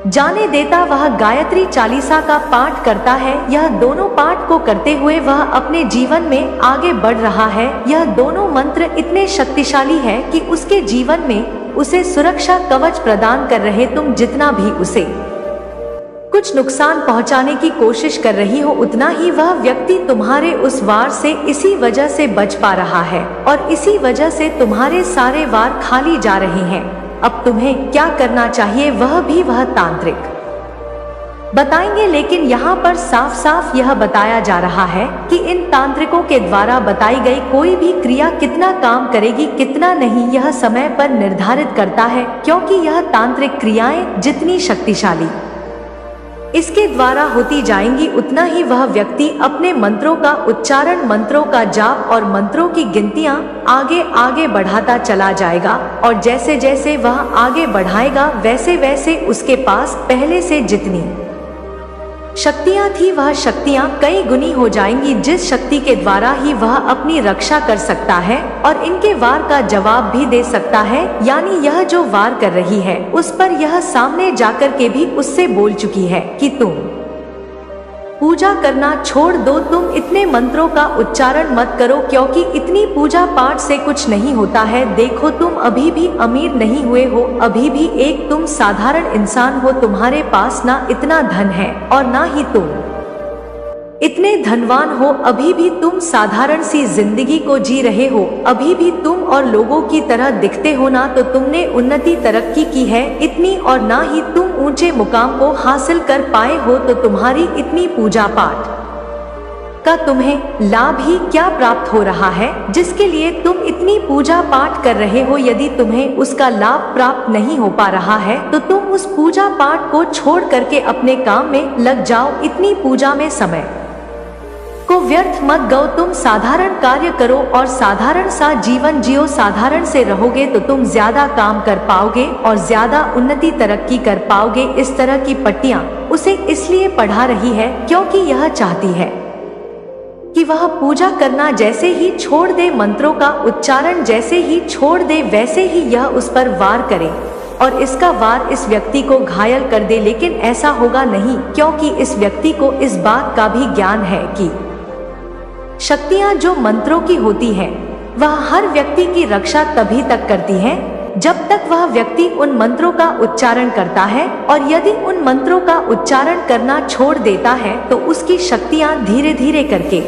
जाने देता, वह गायत्री चालीसा का पाठ करता है। यह दोनों पाठ को करते हुए वह अपने जीवन में आगे बढ़ रहा है। यह दोनों मंत्र इतने शक्तिशाली है कि उसके जीवन में उसे सुरक्षा कवच प्रदान कर रहे। तुम जितना भी उसे कुछ नुकसान पहुंचाने की कोशिश कर रही हो, उतना ही वह व्यक्ति तुम्हारे उस वार से इसी वजह से बच पा रहा है और इसी वजह से तुम्हारे सारे वार खाली जा रहे हैं। अब तुम्हें क्या करना चाहिए वह भी वह तांत्रिक बताएंगे, लेकिन यहाँ पर साफ साफ यह बताया जा रहा है कि इन तांत्रिकों के द्वारा बताई गई कोई भी क्रिया कितना काम करेगी कितना नहीं, यह समय पर निर्धारित करता है, क्योंकि यह तांत्रिक क्रियाएं जितनी शक्तिशाली इसके द्वारा होती जाएंगी उतना ही वह व्यक्ति अपने मंत्रों का उच्चारण, मंत्रों का जाप और मंत्रों की गिनतियां आगे आगे बढ़ाता चला जाएगा। और जैसे जैसे वह आगे बढ़ाएगा वैसे वैसे उसके पास पहले से जितनी शक्तियां थी वह शक्तियां कई गुनी हो जाएंगी, जिस शक्ति के द्वारा ही वह अपनी रक्षा कर सकता है और इनके वार का जवाब भी दे सकता है। यानी यह जो वार कर रही है उस पर यह सामने जाकर के भी उससे बोल चुकी है कि तुम पूजा करना छोड़ दो, तुम इतने मंत्रों का उच्चारण मत करो, क्योंकि इतनी पूजा पाठ से कुछ नहीं होता है। देखो तुम अभी भी अमीर नहीं हुए हो, अभी भी एक तुम साधारण इंसान हो, तुम्हारे पास ना इतना धन है और ना ही तुम इतने धनवान हो, अभी भी तुम साधारण सी जिंदगी को जी रहे हो, अभी भी तुम और लोगों की तरह दिखते हो, ना तो तुमने उन्नति तरक्की की है इतनी और ना ही तुम ऊंचे मुकाम को हासिल कर पाए हो, तो तुम्हारी इतनी पूजा पाठ का तुम्हें लाभ ही क्या प्राप्त हो रहा है, जिसके लिए तुम इतनी पूजा पाठ कर रहे हो। यदि तुम्हें उसका लाभ प्राप्त नहीं हो पा रहा है तो तुम उस पूजा पाठ को छोड़ करके अपने काम में लग जाओ, इतनी पूजा में समय को व्यर्थ मत गो, तुम साधारण कार्य करो और साधारण सा जीवन जियो। साधारण से रहोगे तो तुम ज्यादा काम कर पाओगे और ज्यादा उन्नति तरक्की कर पाओगे। इस तरह की पट्टियां उसे इसलिए पढ़ा रही है क्योंकि यह चाहती है कि वह पूजा करना जैसे ही छोड़ दे, मंत्रों का उच्चारण जैसे ही छोड़ दे, वैसे ही यह उस पर वार करे और इसका वार इस व्यक्ति को घायल कर दे। लेकिन ऐसा होगा नहीं, क्योंकि इस व्यक्ति को इस बात का भी ज्ञान है कि शक्तियां जो मंत्रों की होती हैं वह हर व्यक्ति की रक्षा तभी तक करती हैं जब तक वह व्यक्ति उन मंत्रों का उच्चारण करता है, और यदि उन मंत्रों का उच्चारण करना छोड़ देता है तो उसकी शक्तियां धीरे धीरे करके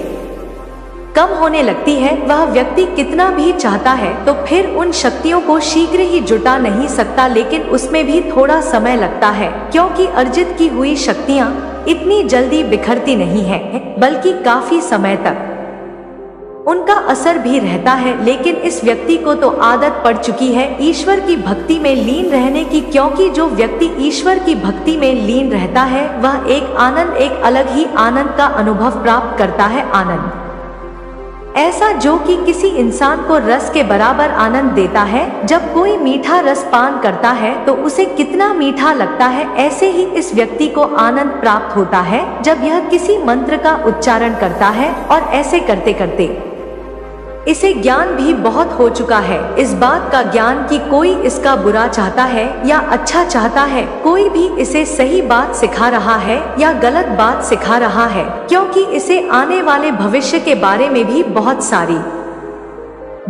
कम होने लगती है। वह व्यक्ति कितना भी चाहता है तो फिर उन शक्तियों को शीघ्र ही जुटा नहीं सकता, लेकिन उसमें भी थोड़ा समय लगता है, क्योंकि अर्जित की हुई शक्तियां इतनी जल्दी बिखरती नहीं है, बल्कि काफी समय तक उनका असर भी रहता है। लेकिन इस व्यक्ति को तो आदत पड़ चुकी है ईश्वर की भक्ति में लीन रहने की, क्योंकि जो व्यक्ति ईश्वर की भक्ति में लीन रहता है वह एक आनंद, एक अलग ही आनंद का अनुभव प्राप्त करता है। आनंद ऐसा जो कि किसी इंसान को रस के बराबर आनंद देता है। जब कोई मीठा रस पान करता है तो उसे कितना मीठा लगता है, ऐसे ही इस व्यक्ति को आनंद प्राप्त होता है जब यह किसी मंत्र का उच्चारण करता है। और ऐसे करते करते इसे ज्ञान भी बहुत हो चुका है, इस बात का ज्ञान कि कोई इसका बुरा चाहता है या अच्छा चाहता है, कोई भी इसे सही बात सिखा रहा है या गलत बात सिखा रहा है, क्योंकि इसे आने वाले भविष्य के बारे में भी बहुत सारी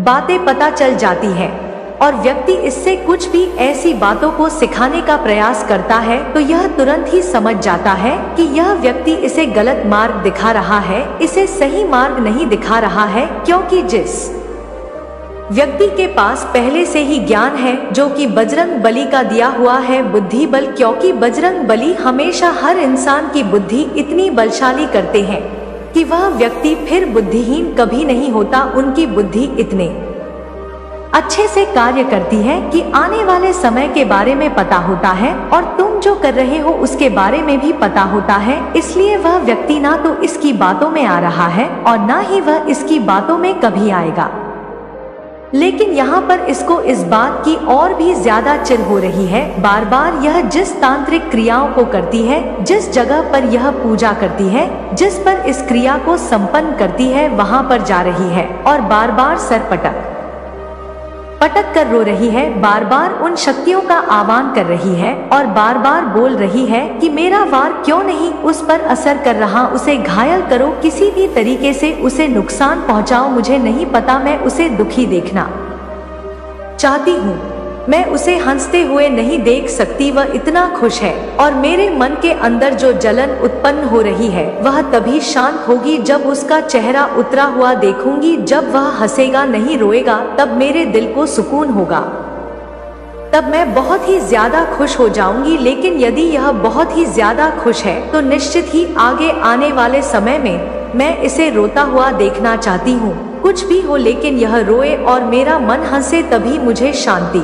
बातें पता चल जाती हैं। और व्यक्ति इससे कुछ भी ऐसी बातों को सिखाने का प्रयास करता है तो यह तुरंत ही समझ जाता है कि यह व्यक्ति इसे गलत मार्ग दिखा रहा है, इसे सही मार्ग नहीं दिखा रहा है। क्योंकि जिस व्यक्ति के पास पहले से ही ज्ञान है, जो कि बजरंग बली का दिया हुआ है बुद्धि बल, क्योंकि बजरंग बली हमेशा हर इंसान की बुद्धि इतनी बलशाली करते हैं कि वह व्यक्ति फिर बुद्धिहीन कभी नहीं होता। उनकी बुद्धि इतने अच्छे से कार्य करती है कि आने वाले समय के बारे में पता होता है और तुम जो कर रहे हो उसके बारे में भी पता होता है। इसलिए वह व्यक्ति ना तो इसकी बातों में आ रहा है और ना ही वह इसकी बातों में कभी आएगा। लेकिन यहाँ पर इसको इस बात की और भी ज्यादा चिढ़ हो रही है। बार बार यह जिस तांत्रिक क्रियाओं को करती है, जिस जगह पर यह पूजा करती है, जिस पर इस क्रिया को संपन्न करती है, वहां पर जा रही है और बार बार सर पटक कर रो रही है, बार बार उन शक्तियों का आह्वान कर रही है और बार बार बोल रही है कि मेरा वार क्यों नहीं उस पर असर कर रहा, उसे घायल करो, किसी भी तरीके से उसे नुकसान पहुंचाओ, मुझे नहीं पता, मैं उसे दुखी देखना चाहती हूँ। मैं उसे हंसते हुए नहीं देख सकती, वह इतना खुश है। और मेरे मन के अंदर जो जलन उत्पन्न हो रही है वह तभी शांत होगी जब उसका चेहरा उतरा हुआ देखूंगी। जब वह हंसेगा, नहीं रोएगा, तब मेरे दिल को सुकून होगा, तब मैं बहुत ही ज्यादा खुश हो जाऊंगी। लेकिन यदि यह बहुत ही ज्यादा खुश है तो निश्चित ही आगे आने वाले समय में मैं इसे रोता हुआ देखना चाहती हूँ। कुछ भी हो, लेकिन यह रोए और मेरा मन हंसे, तभी मुझे शांति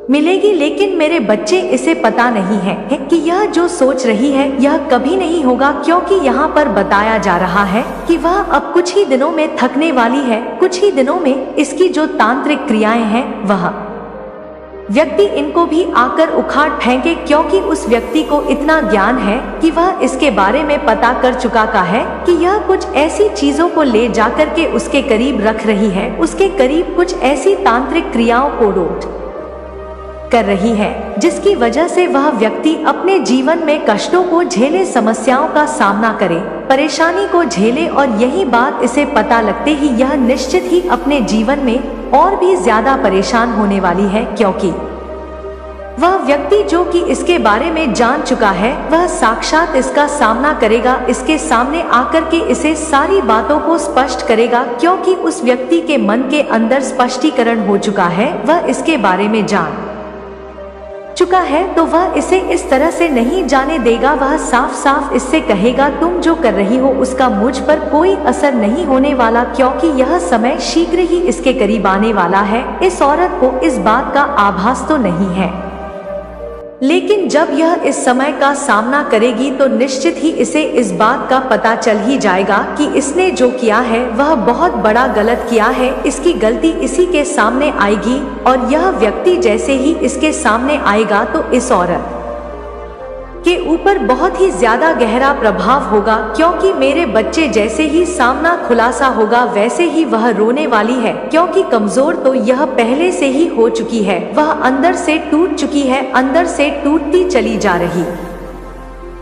मिलेगी। लेकिन मेरे बच्चे, इसे पता नहीं है कि यह जो सोच रही है यह कभी नहीं होगा, क्योंकि यहाँ पर बताया जा रहा है कि वह अब कुछ ही दिनों में थकने वाली है। कुछ ही दिनों में इसकी जो तांत्रिक क्रियाएं हैं वह व्यक्ति इनको भी आकर उखाड़ फेंके, क्योंकि उस व्यक्ति को इतना ज्ञान है कि वह इसके बारे में पता कर चुका का है कि यह कुछ ऐसी चीजों को ले जाकर के उसके करीब रख रही है, उसके करीब कुछ ऐसी तांत्रिक क्रियाओं को रोक कर रही है, जिसकी वजह से वह व्यक्ति अपने जीवन में कष्टों को झेले, समस्याओं का सामना करे, परेशानी को झेले। और यही बात इसे पता लगते ही यह निश्चित ही अपने जीवन में और भी ज्यादा परेशान होने वाली है, क्योंकि वह व्यक्ति जो कि इसके बारे में जान चुका है वह साक्षात इसका सामना करेगा, इसके सामने आकर के इसे सारी बातों को स्पष्ट करेगा, क्योंकि उस व्यक्ति के मन के अंदर स्पष्टीकरण हो चुका है, वह इसके बारे में जान चुका है। तो वह इसे इस तरह से नहीं जाने देगा, वह साफ साफ इससे कहेगा तुम जो कर रही हो उसका मुझ पर कोई असर नहीं होने वाला, क्योंकि यह समय शीघ्र ही इसके करीब आने वाला है। इस औरत को इस बात का आभास तो नहीं है, लेकिन जब यह इस समय का सामना करेगी तो निश्चित ही इसे इस बात का पता चल ही जाएगा कि इसने जो किया है वह बहुत बड़ा गलत किया है। इसकी गलती इसी के सामने आएगी, और यह व्यक्ति जैसे ही इसके सामने आएगा तो इस औरत के ऊपर बहुत ही ज्यादा गहरा प्रभाव होगा, क्योंकि मेरे बच्चे जैसे ही सामना खुलासा होगा वैसे ही वह रोने वाली है, क्योंकि कमजोर तो यह पहले से ही हो चुकी है, वह अंदर से टूट चुकी है, अंदर से टूटती चली जा रही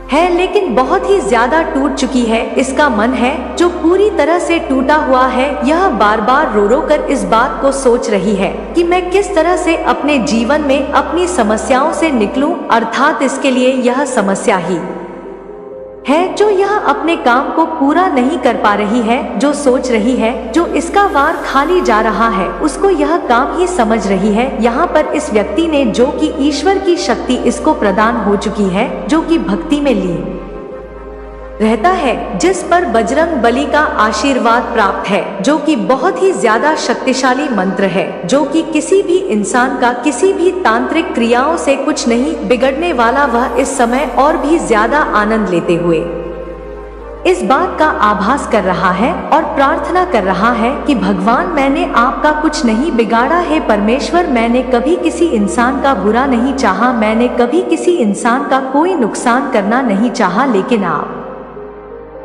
है, लेकिन बहुत ही ज्यादा टूट चुकी है। इसका मन है जो पूरी तरह से टूटा हुआ है, यह बार बार रो रो कर इस बात को सोच रही है कि मैं किस तरह से अपने जीवन में अपनी समस्याओं से निकलूं, अर्थात इसके लिए यह समस्या ही है जो यह अपने काम को पूरा नहीं कर पा रही है, जो सोच रही है, जो इसका वार खाली जा रहा है, उसको यह काम ही समझ रही है। यहाँ पर इस व्यक्ति ने जो कि ईश्वर की शक्ति इसको प्रदान हो चुकी है, जो कि भक्ति में लीन रहता है, जिस पर बजरंग बली का आशीर्वाद प्राप्त है, जो कि बहुत ही ज्यादा शक्तिशाली मंत्र है, जो कि किसी भी इंसान का किसी भी तांत्रिक क्रियाओं से कुछ नहीं बिगड़ने वाला। वह इस समय और भी ज्यादा आनंद लेते हुए इस बात का आभास कर रहा है और प्रार्थना कर रहा है कि भगवान, मैंने आपका कुछ नहीं बिगाड़ा है। परमेश्वर, मैंने कभी किसी इंसान का बुरा नहीं चाहा, मैंने कभी किसी इंसान का कोई नुकसान करना नहीं चाहा, लेकिन आप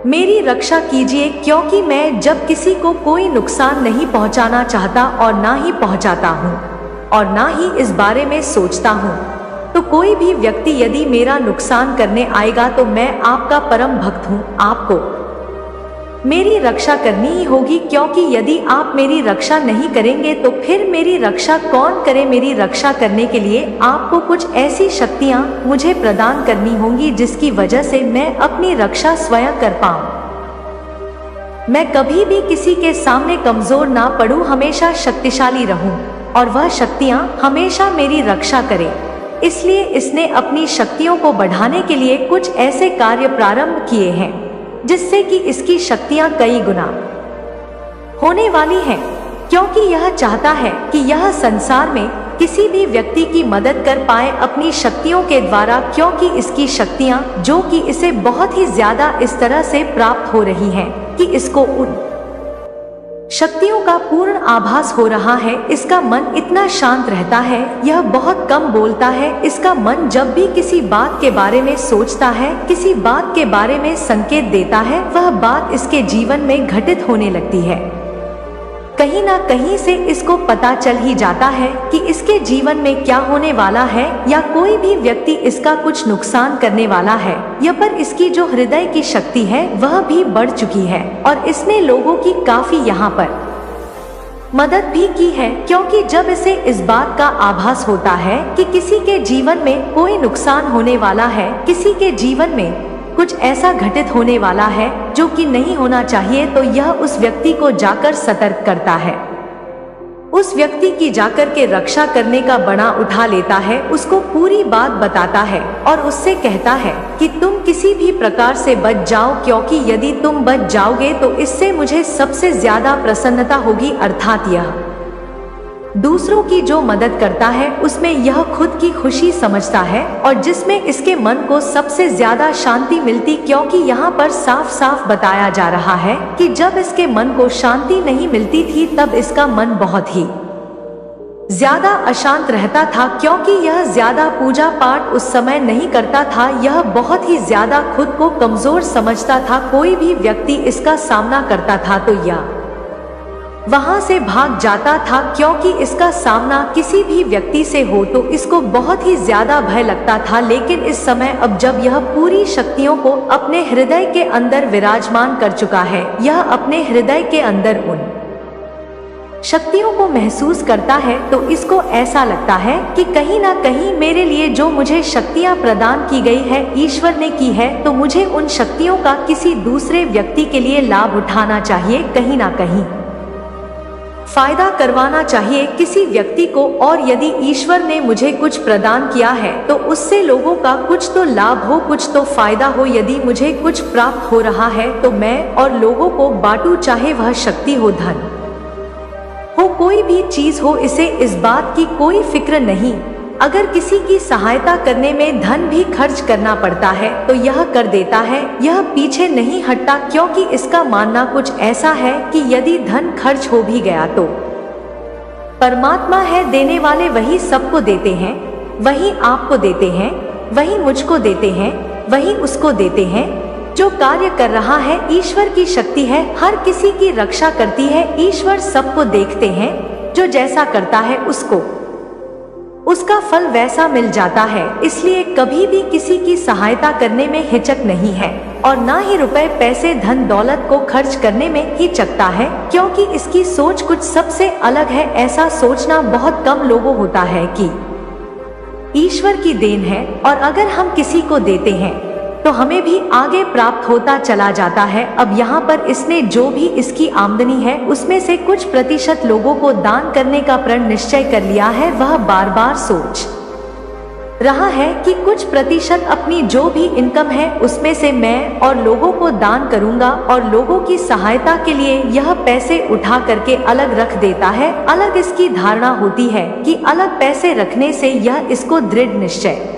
मेरी रक्षा कीजिए, क्योंकि मैं जब किसी को कोई नुकसान नहीं पहुंचाना चाहता और ना ही पहुंचाता हूं और ना ही इस बारे में सोचता हूं, तो कोई भी व्यक्ति यदि मेरा नुकसान करने आएगा तो मैं आपका परम भक्त हूं, आपको मेरी रक्षा करनी ही होगी, क्योंकि यदि आप मेरी रक्षा नहीं करेंगे तो फिर मेरी रक्षा कौन करे। मेरी रक्षा करने के लिए आपको कुछ ऐसी शक्तियां मुझे प्रदान करनी होंगी जिसकी वजह से मैं अपनी रक्षा स्वयं कर पाऊं। मैं कभी भी किसी के सामने कमजोर ना पड़ूं, हमेशा शक्तिशाली रहूं और वह शक्तियां हमेशा मेरी रक्षा करें। इसलिए इसने अपनी शक्तियों को बढ़ाने के लिए कुछ ऐसे कार्य प्रारंभ किए हैं जिससे कि इसकी शक्तियां कई गुना होने वाली हैं, क्योंकि यह चाहता है कि यह संसार में किसी भी व्यक्ति की मदद कर पाए अपनी शक्तियों के द्वारा, क्योंकि इसकी शक्तियां जो कि इसे बहुत ही ज्यादा इस तरह से प्राप्त हो रही हैं कि इसको उन शक्तियों का पूर्ण आभास हो रहा है। इसका मन इतना शांत रहता है, यह बहुत कम बोलता है। इसका मन जब भी किसी बात के बारे में सोचता है, किसी बात के बारे में संकेत देता है, वह बात इसके जीवन में घटित होने लगती है। कहीं ना कहीं से इसको पता चल ही जाता है कि इसके जीवन में क्या होने वाला है, या कोई भी व्यक्ति इसका कुछ नुकसान करने वाला है। यह पर इसकी जो हृदय की शक्ति है वह भी बढ़ चुकी है और इसने लोगों की काफी यहाँ पर मदद भी की है, क्योंकि जब इसे इस बात का आभास होता है कि किसी के जीवन में कोई नुकसान होने वाला है, किसी के जीवन में कुछ ऐसा घटित होने वाला है जो कि नहीं होना चाहिए, तो यह उस व्यक्ति को जाकर सतर्क करता है, उस व्यक्ति की जाकर के रक्षा करने का बड़ा उठा लेता है, उसको पूरी बात बताता है और उससे कहता है कि तुम किसी भी प्रकार से बच जाओ, क्योंकि यदि तुम बच जाओगे तो इससे मुझे सबसे ज्यादा प्रसन्नता होगी। अर्थात यह दूसरों की जो मदद करता है उसमें यह खुद की खुशी समझता है और जिसमें इसके मन को सबसे ज्यादा शांति मिलती, क्योंकि यहाँ पर साफ साफ बताया जा रहा है कि जब इसके मन को शांति नहीं मिलती थी तब इसका मन बहुत ही ज्यादा अशांत रहता था, क्योंकि यह ज्यादा पूजा पाठ उस समय नहीं करता था, यह बहुत ही ज्यादा खुद को कमजोर समझता था। कोई भी व्यक्ति इसका सामना करता था तो यह वहां से भाग जाता था, क्योंकि इसका सामना किसी भी व्यक्ति से हो तो इसको बहुत ही ज्यादा भय लगता था। लेकिन इस समय अब जब यह पूरी शक्तियों को अपने हृदय के अंदर विराजमान कर चुका है, यह अपने हृदय के अंदर उन शक्तियों को महसूस करता है, तो इसको ऐसा लगता है कि कहीं ना कहीं मेरे लिए जो मुझे शक्तियां प्रदान की गई है, ईश्वर ने की है, तो मुझे उन शक्तियों का किसी दूसरे व्यक्ति के लिए लाभ उठाना चाहिए, कहीं ना कहीं फायदा करवाना चाहिए किसी व्यक्ति को। और यदि ईश्वर ने मुझे कुछ प्रदान किया है तो उससे लोगों का कुछ तो लाभ हो, कुछ तो फायदा हो। यदि मुझे कुछ प्राप्त हो रहा है तो मैं और लोगों को बांटूं, चाहे वह शक्ति हो, धन हो, कोई भी चीज हो, इसे इस बात की कोई फिक्र नहीं। अगर किसी की सहायता करने में धन भी खर्च करना पड़ता है तो यह कर देता है, यह पीछे नहीं हटता, क्योंकि इसका मानना कुछ ऐसा है कि यदि धन खर्च हो भी गया तो परमात्मा है देने वाले, वही सबको देते हैं, वही आपको देते हैं, वही मुझको देते हैं, वही उसको देते हैं। जो कार्य कर रहा है ईश्वर की शक्ति है, हर किसी की रक्षा करती है, ईश्वर सबको देखते हैं, जो जैसा करता है उसको उसका फल वैसा मिल जाता है। इसलिए कभी भी किसी की सहायता करने में हिचक नहीं है और ना ही रुपए पैसे धन दौलत को खर्च करने में हिचकता है, क्योंकि इसकी सोच कुछ सबसे अलग है। ऐसा सोचना बहुत कम लोगों होता है कि ईश्वर की देन है और अगर हम किसी को देते हैं तो हमें भी आगे प्राप्त होता चला जाता है। अब यहाँ पर इसने जो भी इसकी आमदनी है उसमें से कुछ प्रतिशत लोगों को दान करने का प्रण निश्चय कर लिया है। वह बार बार सोच रहा है कि कुछ प्रतिशत अपनी जो भी इनकम है उसमें से मैं और लोगों को दान करूंगा और लोगों की सहायता के लिए यह पैसे उठा करके अलग रख देता है। अलग इसकी धारणा होती है कि अलग पैसे रखने से यह इसको दृढ़ निश्चय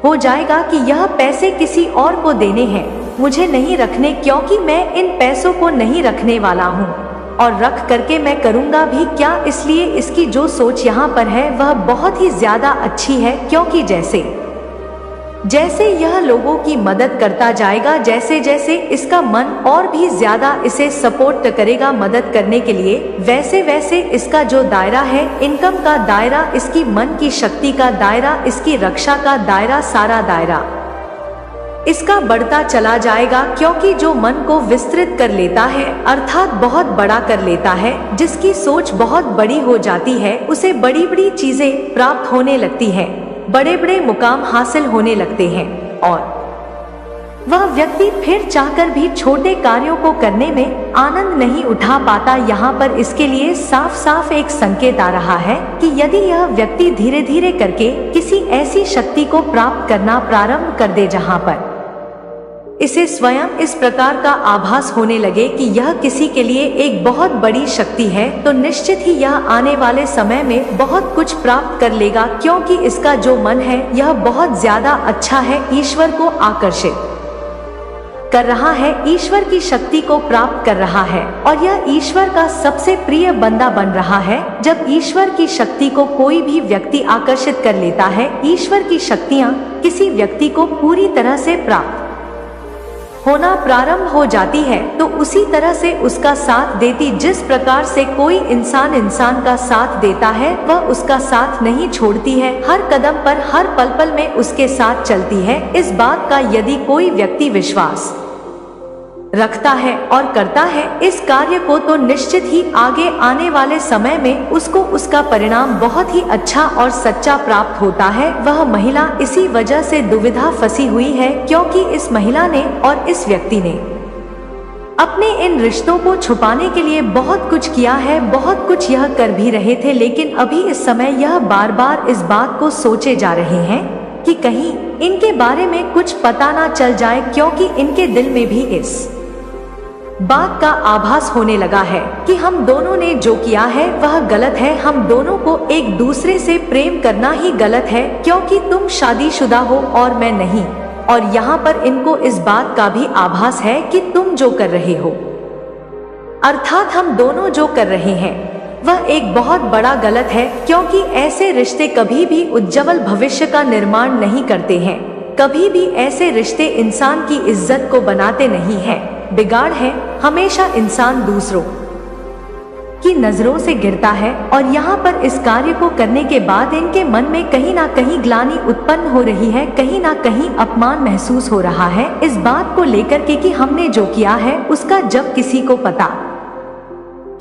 हो जाएगा कि यह पैसे किसी और को देने हैं, मुझे नहीं रखने, क्योंकि मैं इन पैसों को नहीं रखने वाला हूँ और रख करके मैं करूँगा भी क्या। इसलिए इसकी जो सोच यहाँ पर है वह बहुत ही ज्यादा अच्छी है, क्योंकि जैसे जैसे यह लोगों की मदद करता जाएगा, जैसे जैसे इसका मन और भी ज्यादा इसे सपोर्ट करेगा मदद करने के लिए, वैसे वैसे इसका जो दायरा है, इनकम का दायरा, इसकी मन की शक्ति का दायरा, इसकी रक्षा का दायरा, सारा दायरा इसका बढ़ता चला जाएगा। क्योंकि जो मन को विस्तृत कर लेता है अर्थात बहुत बड़ा कर लेता है, जिसकी सोच बहुत बड़ी हो जाती है, उसे बड़ी बड़ी चीजें प्राप्त होने लगती है, बड़े बड़े मुकाम हासिल होने लगते हैं और वह व्यक्ति फिर चाहकर भी छोटे कार्यों को करने में आनंद नहीं उठा पाता। यहाँ पर इसके लिए साफ साफ एक संकेत आ रहा है कि यदि यह व्यक्ति धीरे धीरे करके किसी ऐसी शक्ति को प्राप्त करना प्रारंभ कर दे जहाँ पर इसे स्वयं इस प्रकार का आभास होने लगे कि यह किसी के लिए एक बहुत बड़ी शक्ति है, तो निश्चित ही यह आने वाले समय में बहुत कुछ प्राप्त कर लेगा। क्योंकि इसका जो मन है यह बहुत ज्यादा अच्छा है, ईश्वर को आकर्षित कर रहा है, ईश्वर की शक्ति को प्राप्त कर रहा है और यह ईश्वर का सबसे प्रिय बंदा बन रहा है। जब ईश्वर की शक्ति को कोई भी व्यक्ति आकर्षित कर लेता है, ईश्वर की शक्तियाँ किसी व्यक्ति को पूरी तरह से प्राप्त होना प्रारंभ हो जाती है, तो उसी तरह से उसका साथ देती। जिस प्रकार से कोई इंसान का साथ देता है वह उसका साथ नहीं छोड़ती है, हर कदम पर हर पल पल में उसके साथ चलती है। इस बात का यदि कोई व्यक्ति विश्वास रखता है और करता है इस कार्य को, तो निश्चित ही आगे आने वाले समय में उसको उसका परिणाम बहुत ही अच्छा और सच्चा प्राप्त होता है। वह महिला इसी वजह से दुविधा फंसी हुई है, क्योंकि इस महिला ने और इस व्यक्ति ने अपने इन रिश्तों को छुपाने के लिए बहुत कुछ किया है, बहुत कुछ यह कर भी रहे थे, लेकिन अभी इस समय यह बार बार इस बात को सोचे जा रहे हैं कि कहीं इनके बारे में कुछ पता ना चल जाए, क्योंकि इनके दिल में भी इस बात का आभास होने लगा है कि हम दोनों ने जो किया है वह गलत है, हम दोनों को एक दूसरे से प्रेम करना ही गलत है, क्योंकि तुम शादीशुदा हो और मैं नहीं। और यहाँ पर इनको इस बात का भी आभास है कि तुम जो कर रहे हो, अर्थात हम दोनों जो कर रहे हैं, वह एक बहुत बड़ा गलत है, क्योंकि ऐसे रिश्ते कभी भी उज्जवल भविष्य का निर्माण नहीं करते हैं। कभी भी ऐसे रिश्ते इंसान की इज्जत को बनाते नहीं हैं, बिगाड़ है। हमेशा इंसान दूसरों की नजरों से गिरता है, और यहाँ पर इस कार्य को करने के बाद इनके मन में कहीं ना कहीं ग्लानि उत्पन्न हो रही है, कहीं ना कहीं अपमान महसूस हो रहा है इस बात को लेकर के कि हमने जो किया है उसका जब किसी को पता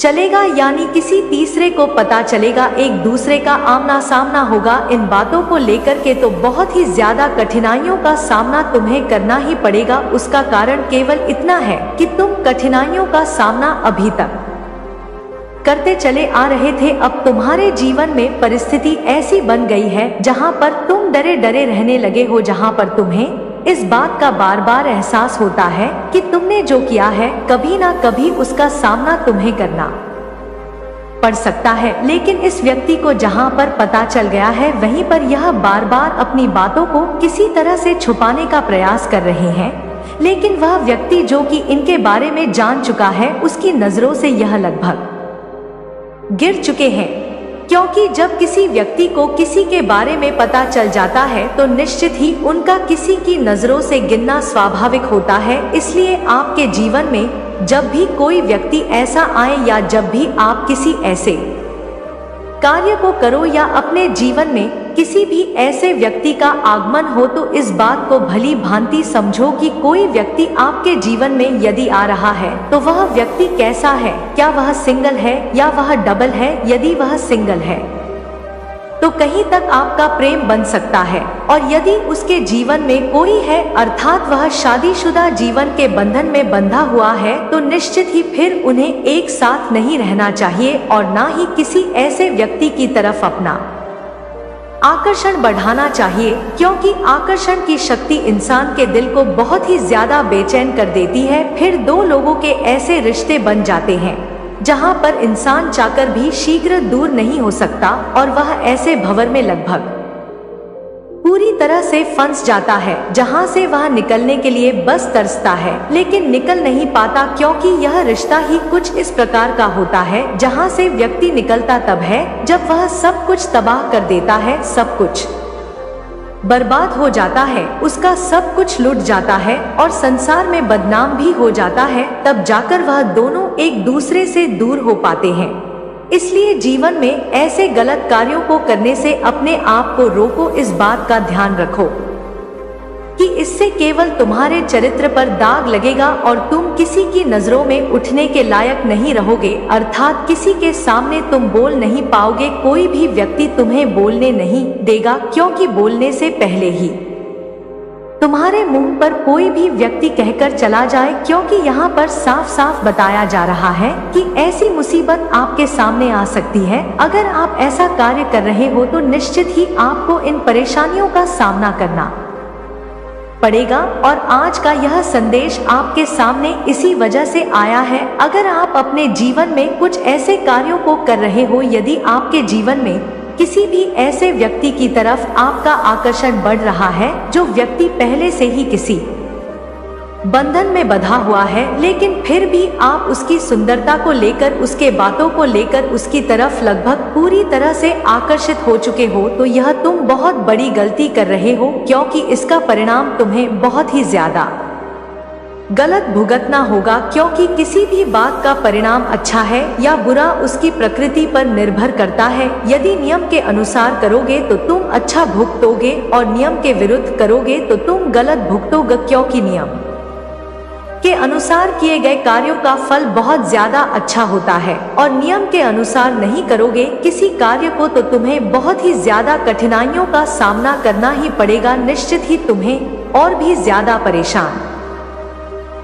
चलेगा, यानी किसी तीसरे को पता चलेगा, एक दूसरे का आमना सामना होगा इन बातों को लेकर के, तो बहुत ही ज्यादा कठिनाइयों का सामना तुम्हें करना ही पड़ेगा। उसका कारण केवल इतना है कि तुम कठिनाइयों का सामना अभी तक करते चले आ रहे थे। अब तुम्हारे जीवन में परिस्थिति ऐसी बन गई है जहां पर तुम डरे डरे रहने लगे हो, जहां पर तुम्हें इस बात का बार बार एहसास होता है कि तुमने जो किया है कभी ना कभी उसका सामना तुम्हें करना पड़ सकता है। लेकिन इस व्यक्ति को जहां पर पता चल गया है वहीं पर यह बार बार अपनी बातों को किसी तरह से छुपाने का प्रयास कर रहे हैं, लेकिन वह व्यक्ति जो कि इनके बारे में जान चुका है उसकी नजरों से यह लगभग गिर चुके हैं, क्योंकि जब किसी व्यक्ति को किसी के बारे में पता चल जाता है तो निश्चित ही उनका किसी की नजरों से गिरना स्वाभाविक होता है। इसलिए आपके जीवन में जब भी कोई व्यक्ति ऐसा आए या जब भी आप किसी ऐसे कार्य को करो या अपने जीवन में किसी भी ऐसे व्यक्ति का आगमन हो, तो इस बात को भली भांति समझो कि कोई व्यक्ति आपके जीवन में यदि आ रहा है तो वह व्यक्ति कैसा है, क्या वह सिंगल है या वह डबल है। यदि वह सिंगल है तो कहीं तक आपका प्रेम बन सकता है, और यदि उसके जीवन में कोई है अर्थात वह शादीशुदा जीवन के बंधन में बंधा हुआ है, तो निश्चित ही फिर उन्हें एक साथ नहीं रहना चाहिए और ना ही किसी ऐसे व्यक्ति की तरफ अपना आकर्षण बढ़ाना चाहिए, क्योंकि आकर्षण की शक्ति इंसान के दिल को बहुत ही ज्यादा बेचैन कर देती है। फिर दो लोगों के ऐसे रिश्ते बन जाते हैं जहां पर इंसान चाहकर भी शीघ्र दूर नहीं हो सकता, और वह ऐसे भंवर में लगभग पूरी तरह से फंस जाता है जहां से वह निकलने के लिए बस तरसता है, लेकिन निकल नहीं पाता, क्योंकि यह रिश्ता ही कुछ इस प्रकार का होता है जहां से व्यक्ति निकलता तब है जब वह सब कुछ तबाह कर देता है, सब कुछ बर्बाद हो जाता है, उसका सब कुछ लुट जाता है और संसार में बदनाम भी हो जाता है, तब जाकर वह दोनों एक दूसरे से दूर हो पाते हैं। इसलिए जीवन में ऐसे गलत कार्यों को करने से अपने आप को रोको। इस बात का ध्यान रखो कि इससे केवल तुम्हारे चरित्र पर दाग लगेगा और तुम किसी की नजरों में उठने के लायक नहीं रहोगे, अर्थात किसी के सामने तुम बोल नहीं पाओगे, कोई भी व्यक्ति तुम्हें बोलने नहीं देगा, क्योंकि बोलने से पहले ही तुम्हारे मुंह पर कोई भी व्यक्ति कहकर चला जाए, क्योंकि यहाँ पर साफ साफ बताया जा रहा है कि ऐसी मुसीबत आपके सामने आ सकती है। अगर आप ऐसा कार्य कर रहे हो तो निश्चित ही आपको इन परेशानियों का सामना करना पड़ेगा, और आज का यह संदेश आपके सामने इसी वजह से आया है। अगर आप अपने जीवन में कुछ ऐसे कार्यों को कर रहे हो, यदि आपके जीवन में किसी भी ऐसे व्यक्ति की तरफ आपका आकर्षण बढ़ रहा है जो व्यक्ति पहले से ही किसी बंधन में बंधा हुआ है, लेकिन फिर भी आप उसकी सुंदरता को लेकर, उसके बातों को लेकर उसकी तरफ लगभग पूरी तरह से आकर्षित हो चुके हो, तो यह तुम बहुत बड़ी गलती कर रहे हो, क्योंकि इसका परिणाम तुम्हें बहुत ही ज्यादा गलत भुगतना होगा। क्योंकि किसी भी बात का परिणाम अच्छा है या बुरा उसकी प्रकृति पर निर्भर करता है। यदि नियम के अनुसार करोगे तो तुम अच्छा भुगतोगे, और नियम के विरुद्ध करोगे तो तुम गलत भुगतोगे, क्योंकि नियम के अनुसार किए गए कार्यों का फल बहुत ज्यादा अच्छा होता है, और नियम के अनुसार नहीं करोगे किसी कार्य को तो तुम्हें बहुत ही ज्यादा कठिनाइयों का सामना करना ही पड़ेगा। निश्चित ही तुम्हें और भी ज्यादा परेशान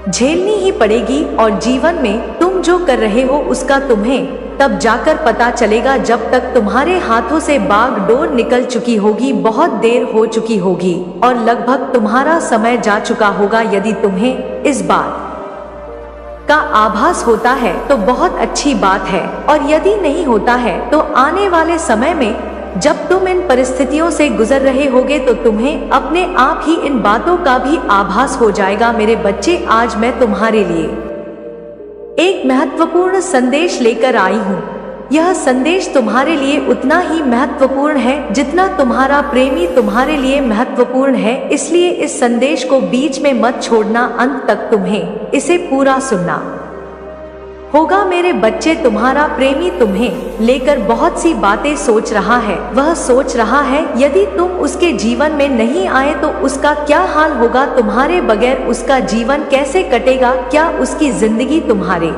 झेलनी ही पड़ेगी, और जीवन में तुम जो कर रहे हो उसका तुम्हें तब जाकर पता चलेगा जब तक तुम्हारे हाथों से बागडोर निकल चुकी होगी, बहुत देर हो चुकी होगी और लगभग तुम्हारा समय जा चुका होगा। यदि तुम्हें इस बात का आभास होता है तो बहुत अच्छी बात है, और यदि नहीं होता है तो आने वाले समय में जब तुम इन परिस्थितियों से गुजर रहे होगे तो तुम्हें अपने आप ही इन बातों का भी आभास हो जाएगा। मेरे बच्चे, आज मैं तुम्हारे लिए एक महत्वपूर्ण संदेश लेकर आई हूँ। यह संदेश तुम्हारे लिए उतना ही महत्वपूर्ण है जितना तुम्हारा प्रेमी तुम्हारे लिए महत्वपूर्ण है, इसलिए इस संदेश को बीच में मत छोड़ना, अंत तक तुम्हें इसे पूरा सुनना होगा। मेरे बच्चे, तुम्हारा प्रेमी तुम्हें लेकर बहुत सी बातें सोच रहा है। वह सोच रहा है यदि तुम उसके जीवन में नहीं आए तो उसका क्या हाल होगा, तुम्हारे बगैर उसका जीवन कैसे कटेगा, क्या उसकी जिंदगी तुम्हारे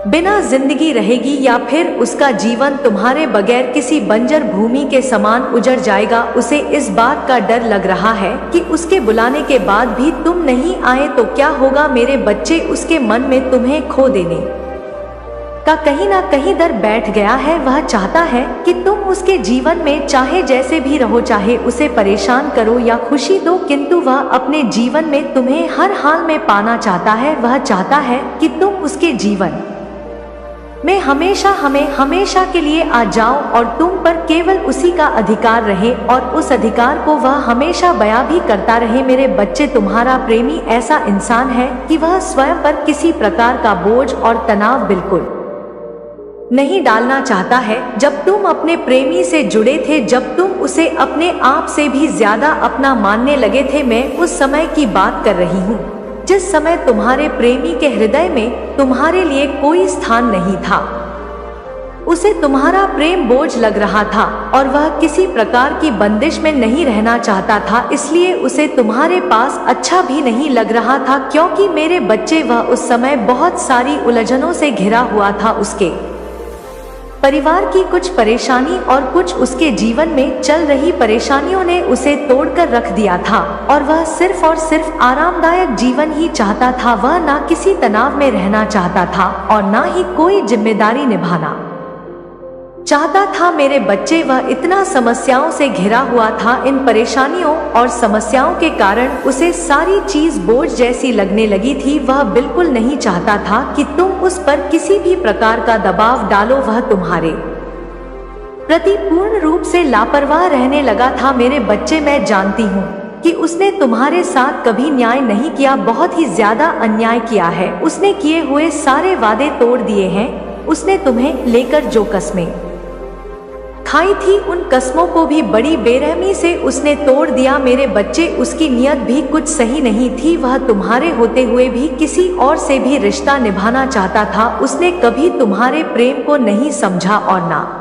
बिना जिंदगी रहेगी या फिर उसका जीवन तुम्हारे बगैर किसी बंजर भूमि के समान उजड़ जाएगा। उसे इस बात का डर लग रहा है कि उसके बुलाने के बाद भी तुम नहीं आए तो क्या होगा। मेरे बच्चे, उसके मन में तुम्हें खो देने का कहीं ना कहीं डर बैठ गया है। वह चाहता है कि तुम उसके जीवन में चाहे जैसे भी रहो, चाहे उसे परेशान करो या खुशी दो, किंतु वह अपने जीवन में तुम्हें हर हाल में पाना चाहता है। वह चाहता है कि तुम उसके जीवन में हमेशा के लिए आ जाओ और तुम पर केवल उसी का अधिकार रहे और उस अधिकार को वह हमेशा बयां भी करता रहे। मेरे बच्चे, तुम्हारा प्रेमी ऐसा इंसान है कि वह स्वयं पर किसी प्रकार का बोझ और तनाव बिल्कुल नहीं डालना चाहता है। जब तुम अपने प्रेमी से जुड़े थे, जब तुम उसे अपने आप से भी ज्यादा अपना मानने लगे थे, मैं उस समय की बात कर रही हूँ जिस समय तुम्हारे प्रेमी के हृदय में तुम्हारे लिए कोई स्थान नहीं था। उसे तुम्हारा प्रेम बोझ लग रहा था और वह किसी प्रकार की बंदिश में नहीं रहना चाहता था, इसलिए उसे तुम्हारे पास अच्छा भी नहीं लग रहा था। क्योंकि मेरे बच्चे, वह उस समय बहुत सारी उलझनों से घिरा हुआ था। उसके परिवार की कुछ परेशानी और कुछ उसके जीवन में चल रही परेशानियों ने उसे तोड़कर रख दिया था, और वह सिर्फ और सिर्फ आरामदायक जीवन ही चाहता था। वह ना किसी तनाव में रहना चाहता था और ना ही कोई जिम्मेदारी निभाना चाहता था। मेरे बच्चे, वह इतना समस्याओं से घिरा हुआ था। इन परेशानियों और समस्याओं के कारण उसे सारी चीज बोझ जैसी लगने लगी थी। वह बिल्कुल नहीं चाहता था कि तुम उस पर किसी भी प्रकार का दबाव डालो। वह तुम्हारे प्रति पूर्ण रूप से लापरवाह रहने लगा था। मेरे बच्चे, मैं जानती हूँ कि उसने तुम्हारे साथ कभी न्याय नहीं किया, बहुत ही ज्यादा अन्याय किया है। उसने किए हुए सारे वादे तोड़ दिए हैं। उसने तुम्हें लेकर जो कस्में खाई थी, उन कस्मों को भी बड़ी बेरहमी से उसने तोड़ दिया। मेरे बच्चे, उसकी नीयत भी कुछ सही नहीं थी। वह तुम्हारे होते हुए भी किसी और से भी रिश्ता निभाना चाहता था। उसने कभी तुम्हारे प्रेम को नहीं समझा और ना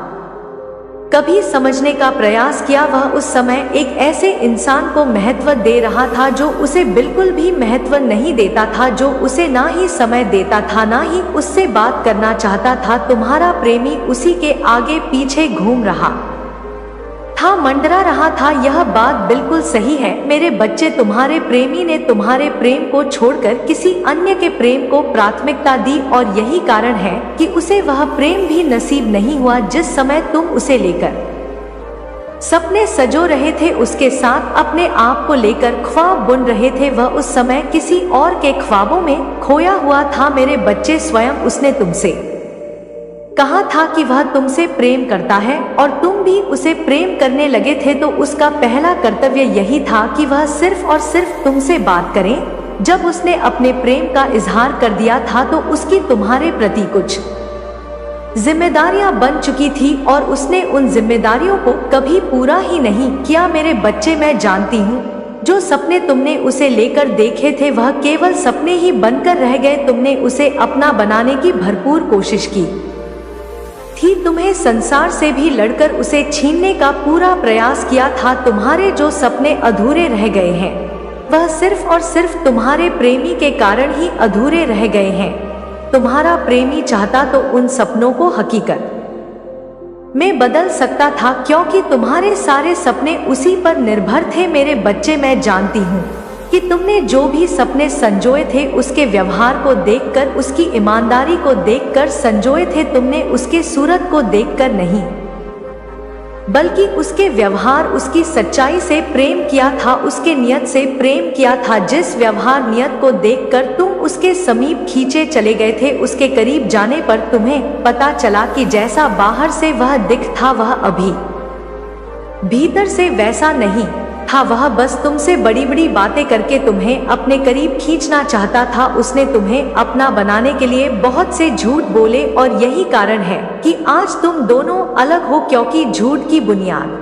कभी समझने का प्रयास किया। वह उस समय एक ऐसे इंसान को महत्व दे रहा था जो उसे बिल्कुल भी महत्व नहीं देता था, जो उसे ना ही समय देता था, ना ही उससे बात करना चाहता था। तुम्हारा प्रेमी उसी के आगे पीछे घूम रहा था, मंडरा रहा था। यह बात बिल्कुल सही है मेरे बच्चे। तुम्हारे प्रेमी ने तुम्हारे प्रेम को छोड़कर किसी अन्य के प्रेम को प्राथमिकता दी, और यही कारण है कि उसे वह प्रेम भी नसीब नहीं हुआ जिस समय तुम उसे लेकर सपने सजो रहे थे, उसके साथ अपने आप को लेकर ख्वाब बुन रहे थे। वह उस समय किसी और के ख्वाबों में खोया हुआ था। मेरे बच्चे, स्वयं उसने तुमसे कहा था कि वह तुमसे प्रेम करता है और तुम भी उसे प्रेम करने लगे थे, तो उसका पहला कर्तव्य यही था कि वह सिर्फ और सिर्फ तुमसे बात करे। जब उसने अपने प्रेम का इजहार कर दिया था तो उसकी तुम्हारे प्रति कुछ जिम्मेदारियां बन चुकी थी और उसने उन जिम्मेदारियों को कभी पूरा ही नहीं किया। मेरे बच्चे, मैं जानती हूँ जो सपने तुमने उसे लेकर देखे थे वह केवल सपने ही बनकर रह गए। तुमने उसे अपना बनाने की भरपूर कोशिश की थी, तुम्हें संसार से भी लड़कर उसे छीनने का पूरा प्रयास किया था। तुम्हारे जो सपने अधूरे रह गए हैं वह सिर्फ और सिर्फ तुम्हारे प्रेमी के कारण ही अधूरे रह गए हैं। तुम्हारा प्रेमी चाहता तो उन सपनों को हकीकत में बदल सकता था, क्योंकि तुम्हारे सारे सपने उसी पर निर्भर थे। मेरे बच्चे, मैं जानती हूँ कि तुमने जो भी सपने संजोए थे उसके व्यवहार को देखकर, उसकी ईमानदारी को देखकर संजोए थे। तुमने उसके सूरत को देखकर नहीं, बल्कि उसके व्यवहार, उसकी सच्चाई से प्रेम किया था, उसके नियत से प्रेम किया था। जिस व्यवहार नियत को देखकर तुम उसके समीप खींचे चले गए थे, उसके करीब जाने पर तुम्हें पता चला कि जैसा बाहर से वह दिख था वह अभी भीतर से वैसा नहीं था। वह बस तुमसे बड़ी बड़ी बातें करके तुम्हें अपने करीब खींचना चाहता था। उसने तुम्हें अपना बनाने के लिए बहुत से झूठ बोले और यही कारण है कि आज तुम दोनों अलग हो, क्योंकि झूठ की बुनियाद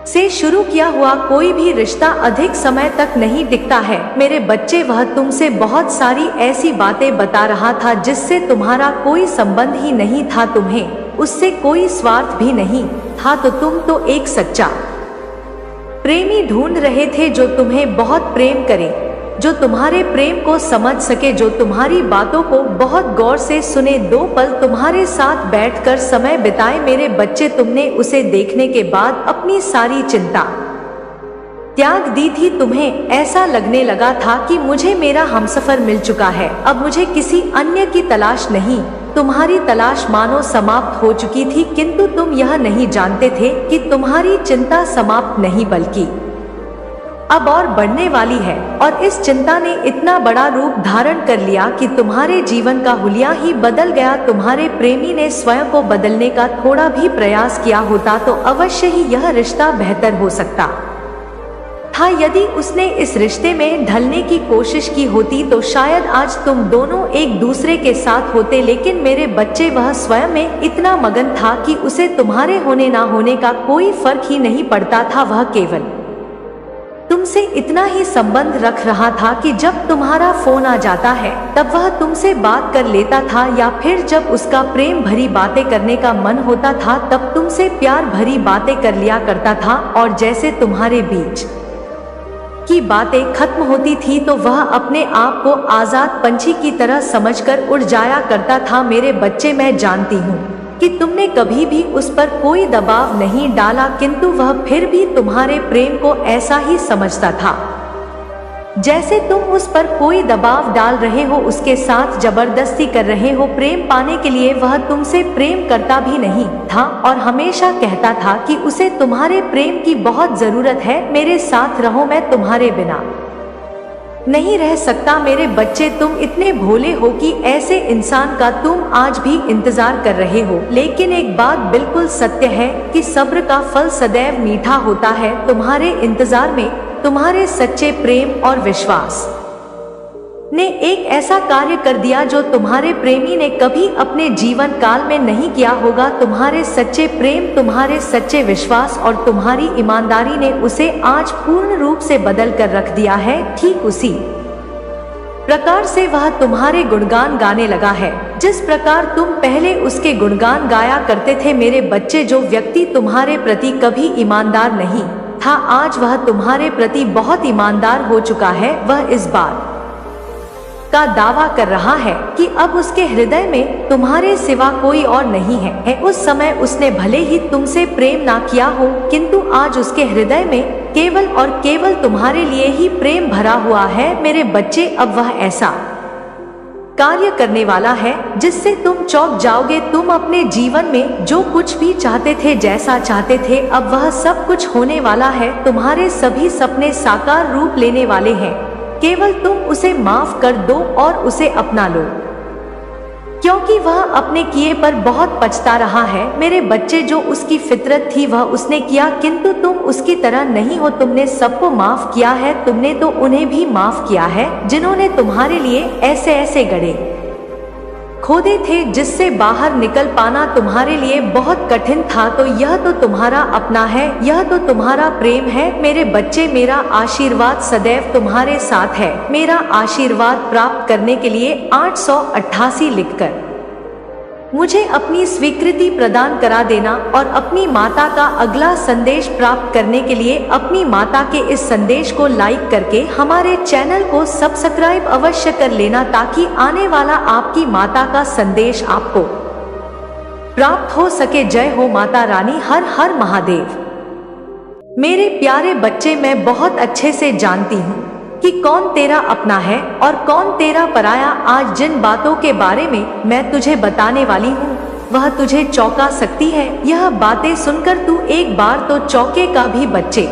से शुरू किया हुआ कोई भी रिश्ता अधिक समय तक नहीं टिकता है। मेरे बच्चे, वह तुमसे बहुत सारी ऐसी बातें बता रहा था जिससे तुम्हारा कोई संबंध ही नहीं था, तुम्हें उससे कोई स्वार्थ भी नहीं था। तो तुम तो एक सच्चा प्रेमी ढूंढ रहे थे जो तुम्हें बहुत प्रेम करे, जो तुम्हारे प्रेम को समझ सके, जो तुम्हारी बातों को बहुत गौर से सुने, 2 पल तुम्हारे साथ बैठकर समय बिताए। मेरे बच्चे, तुमने उसे देखने के बाद अपनी सारी चिंता त्याग दी थी। तुम्हें ऐसा लगने लगा था कि मुझे मेरा हमसफर मिल चुका है, अब मुझे किसी अन्य की तलाश नहीं। तुम्हारी तलाश मानो समाप्त हो चुकी थी, किंतु तुम यह नहीं जानते थे कि तुम्हारी चिंता समाप्त नहीं बल्कि अब और बढ़ने वाली है। और इस चिंता ने इतना बड़ा रूप धारण कर लिया कि तुम्हारे जीवन का हुलिया ही बदल गया। तुम्हारे प्रेमी ने स्वयं को बदलने का थोड़ा भी प्रयास किया होता तो अवश्य ही यह रिश्ता बेहतर हो सकता था। यदि उसने इस रिश्ते में ढलने की कोशिश की होती तो शायद आज तुम दोनों एक दूसरे के साथ होते। लेकिन मेरे बच्चे, वह स्वयं में इतना मगन था कि उसे तुम्हारे होने ना होने का कोई फर्क ही नहीं पड़ता था। वह केवल तुमसे इतना ही संबंध रख रहा था कि जब तुम्हारा फोन आ जाता है तब वह तुमसे बात कर लेता था, या फिर जब उसका प्रेम भरी बातें करने का मन होता था तब तुमसे प्यार भरी बातें कर लिया करता था। और जैसे तुम्हारे बीच की बातें खत्म होती थी तो वह अपने आप को आजाद पंछी की तरह समझकर उड़ जाया करता था। मेरे बच्चे, मैं जानती हूँ कि तुमने कभी भी उस पर कोई दबाव नहीं डाला, किंतु वह फिर भी तुम्हारे प्रेम को ऐसा ही समझता था जैसे तुम उस पर कोई दबाव डाल रहे हो, उसके साथ जबरदस्ती कर रहे हो। प्रेम पाने के लिए वह तुमसे प्रेम करता भी नहीं था और हमेशा कहता था कि उसे तुम्हारे प्रेम की बहुत जरूरत है। मेरे साथ रहो, मैं तुम्हारे बिना नहीं रह सकता। मेरे बच्चे, तुम इतने भोले हो कि ऐसे इंसान का तुम आज भी इंतजार कर रहे हो। लेकिन एक बात बिल्कुल सत्य है कि सब्र का फल सदैव मीठा होता है। तुम्हारे इंतजार में तुम्हारे सच्चे प्रेम और विश्वास ने एक ऐसा कार्य कर दिया जो तुम्हारे प्रेमी ने कभी अपने जीवन काल में नहीं किया होगा। तुम्हारे सच्चे प्रेम, तुम्हारे सच्चे विश्वास और तुम्हारी ईमानदारी ने उसे आज पूर्ण रूप से बदल कर रख दिया है। ठीक उसी प्रकार से वह तुम्हारे गुणगान गाने लगा है जिस प्रकार तुम पहले उसके गुणगान गाया करते थे। मेरे बच्चे, जो व्यक्ति तुम्हारे प्रति कभी ईमानदार नहीं था, आज वह तुम्हारे प्रति बहुत ईमानदार हो चुका है। वह इस बात का दावा कर रहा है कि अब उसके हृदय में तुम्हारे सिवा कोई और नहीं है। उस समय उसने भले ही तुमसे प्रेम ना किया हो, किंतु आज उसके हृदय में केवल और केवल तुम्हारे लिए ही प्रेम भरा हुआ है। मेरे बच्चे, अब वह ऐसा कार्य करने वाला है जिससे तुम चौंक जाओगे। तुम अपने जीवन में जो कुछ भी चाहते थे, जैसा चाहते थे, अब वह सब कुछ होने वाला है। तुम्हारे सभी सपने साकार रूप लेने वाले हैं। केवल तुम उसे माफ कर दो और उसे अपना लो, क्योंकि वह अपने किए पर बहुत पछता रहा है। मेरे बच्चे, जो उसकी फितरत थी वह उसने किया, किंतु तुम उसकी तरह नहीं हो। तुमने सबको माफ किया है। तुमने तो उन्हें भी माफ किया है जिन्होंने तुम्हारे लिए ऐसे ऐसे गड्ढे खोदे थे जिससे बाहर निकल पाना तुम्हारे लिए बहुत कठिन था। तो यह तो तुम्हारा अपना है, यह तो तुम्हारा प्रेम है। मेरे बच्चे, मेरा आशीर्वाद सदैव तुम्हारे साथ है। मेरा आशीर्वाद प्राप्त करने के लिए 888 लिखकर मुझे अपनी स्वीकृति प्रदान करा देना और अपनी माता का अगला संदेश प्राप्त करने के लिए अपनी माता के इस संदेश को लाइक करके हमारे चैनल को सब्सक्राइब अवश्य कर लेना, ताकि आने वाला आपकी माता का संदेश आपको प्राप्त हो सके। जय हो माता रानी, हर हर महादेव। मेरे प्यारे बच्चे, मैं बहुत अच्छे से जानती हूँ कि कौन तेरा अपना है और कौन तेरा पराया। आज जिन बातों के बारे में मैं तुझे बताने वाली हूँ वह तुझे चौंका सकती है। यह बातें सुनकर तू एक बार तो चौंकेगा भी बच्चे,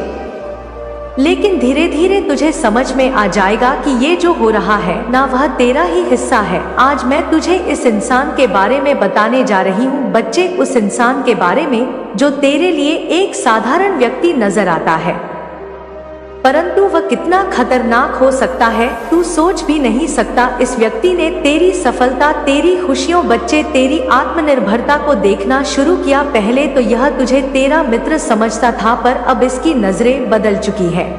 लेकिन धीरे धीरे तुझे समझ में आ जाएगा कि ये जो हो रहा है ना, वह तेरा ही हिस्सा है। आज मैं तुझे इस इंसान के बारे में बताने जा रही हूँ बच्चे, उस इंसान के बारे में जो तेरे लिए एक साधारण व्यक्ति नजर आता है, परंतु वह कितना खतरनाक हो सकता है तू सोच भी नहीं सकता। इस व्यक्ति ने तेरी सफलता, तेरी खुशियों बच्चे, तेरी आत्मनिर्भरता को देखना शुरू किया। पहले तो यह तुझे तेरा मित्र समझता था, पर अब इसकी नजरें बदल चुकी है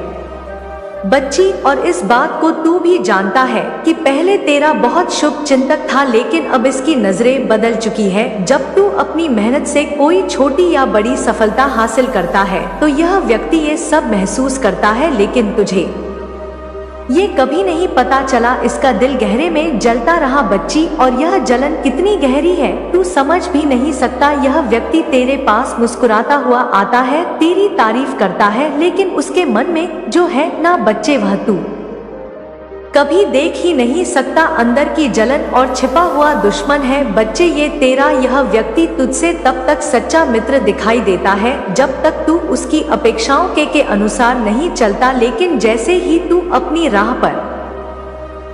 बच्ची, और इस बात को तू भी जानता है कि पहले तेरा बहुत शुभ चिंतक था, लेकिन अब इसकी नजरें बदल चुकी है। जब तू अपनी मेहनत से कोई छोटी या बड़ी सफलता हासिल करता है तो यह व्यक्ति ये सब महसूस करता है, लेकिन तुझे ये कभी नहीं पता चला। इसका दिल गहरे में जलता रहा बच्ची, और यह जलन कितनी गहरी है तू समझ भी नहीं सकता। यह व्यक्ति तेरे पास मुस्कुराता हुआ आता है, तेरी तारीफ करता है, लेकिन उसके मन में जो है ना बच्चे, वह तू कभी देख ही नहीं सकता। अंदर की जलन और छिपा हुआ दुश्मन है बच्चे ये तेरा। यह व्यक्ति तुझसे तब तक सच्चा मित्र दिखाई देता है जब तक तू उसकी अपेक्षाओं के अनुसार नहीं चलता, लेकिन जैसे ही तू अपनी राह पर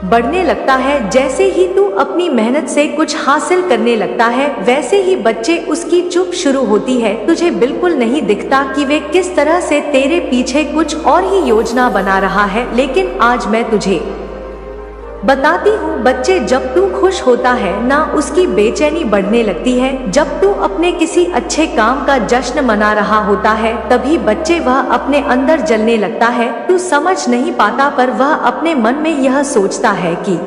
बढ़ने लगता है, जैसे ही तू अपनी मेहनत से कुछ हासिल करने लगता है, वैसे ही बच्चे उसकी चुप शुरू होती है। तुझे बिल्कुल नहीं दिखता कि वे किस तरह से तेरे पीछे कुछ और ही योजना बना रहा है, लेकिन आज मैं तुझे बताती हूँ बच्चे, जब तू खुश होता है ना, उसकी बेचैनी बढ़ने लगती है। जब तू अपने किसी अच्छे काम का जश्न मना रहा होता है, तभी बच्चे वह अपने अंदर जलने लगता है। तू समझ नहीं पाता, पर वह अपने मन में यह सोचता है कि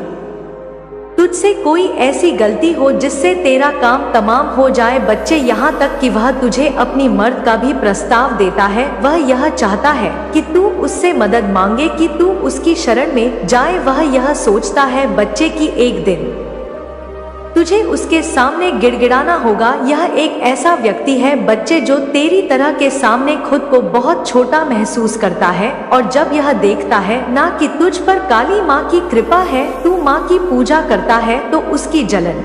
तुझसे कोई ऐसी गलती हो जिससे तेरा काम तमाम हो जाए बच्चे, यहाँ तक कि वह तुझे अपनी मर्द का भी प्रस्ताव देता है। वह यह चाहता है कि तू उससे मदद मांगे, कि तू उसकी शरण में जाए। वह यह सोचता है बच्चे कि एक दिन तुझे उसके सामने गिड़गिड़ाना होगा। यह एक ऐसा व्यक्ति है बच्चे जो तेरी तरह के सामने खुद को बहुत छोटा महसूस करता है, और जब यह देखता है ना कि तुझ पर काली माँ की कृपा है, तू माँ की पूजा करता है, तो उसकी जलन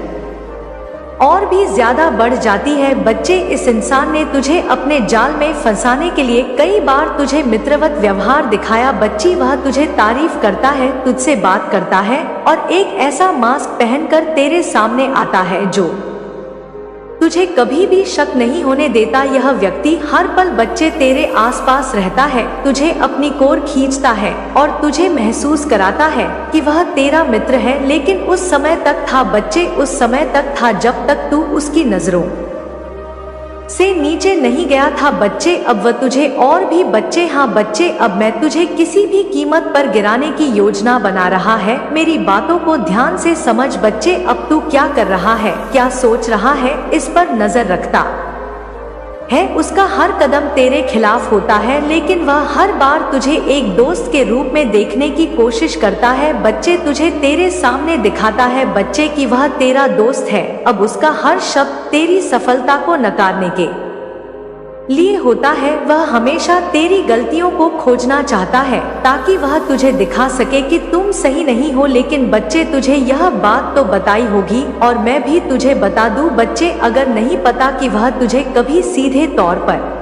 और भी ज्यादा बढ़ जाती है बच्चे। इस इंसान ने तुझे अपने जाल में फंसाने के लिए कई बार तुझे मित्रवत व्यवहार दिखाया बच्ची। वह तुझे तारीफ करता है, तुझसे बात करता है, और एक ऐसा मास्क पहनकर तेरे सामने आता है जो तुझे कभी भी शक नहीं होने देता। यह व्यक्ति हर पल बच्चे तेरे आसपास रहता है, तुझे अपनी कोर खींचता है और तुझे महसूस कराता है कि वह तेरा मित्र है, लेकिन उस समय तक था बच्चे, उस समय तक था जब तक तू उसकी नजरों से नीचे नहीं गया था बच्चे। अब वह तुझे और भी बच्चे, हाँ बच्चे, अब मैं तुझे किसी भी कीमत पर गिराने की योजना बना रहा है। मेरी बातों को ध्यान से समझ बच्चे, अब तू क्या कर रहा है, क्या सोच रहा है, इस पर नजर रखता है। उसका हर कदम तेरे खिलाफ होता है, लेकिन वह हर बार तुझे एक दोस्त के रूप में देखने की कोशिश करता है बच्चे। तुझे तेरे सामने दिखाता है बच्चे कि वह तेरा दोस्त है। अब उसका हर शब्द तेरी सफलता को नकारने के लिए होता है। वह हमेशा तेरी गलतियों को खोजना चाहता है ताकि वह तुझे दिखा सके कि तुम सही नहीं हो। लेकिन बच्चे, तुझे यह बात तो बताई होगी, और मैं भी तुझे बता दूं बच्चे, अगर नहीं पता कि वह तुझे कभी सीधे तौर पर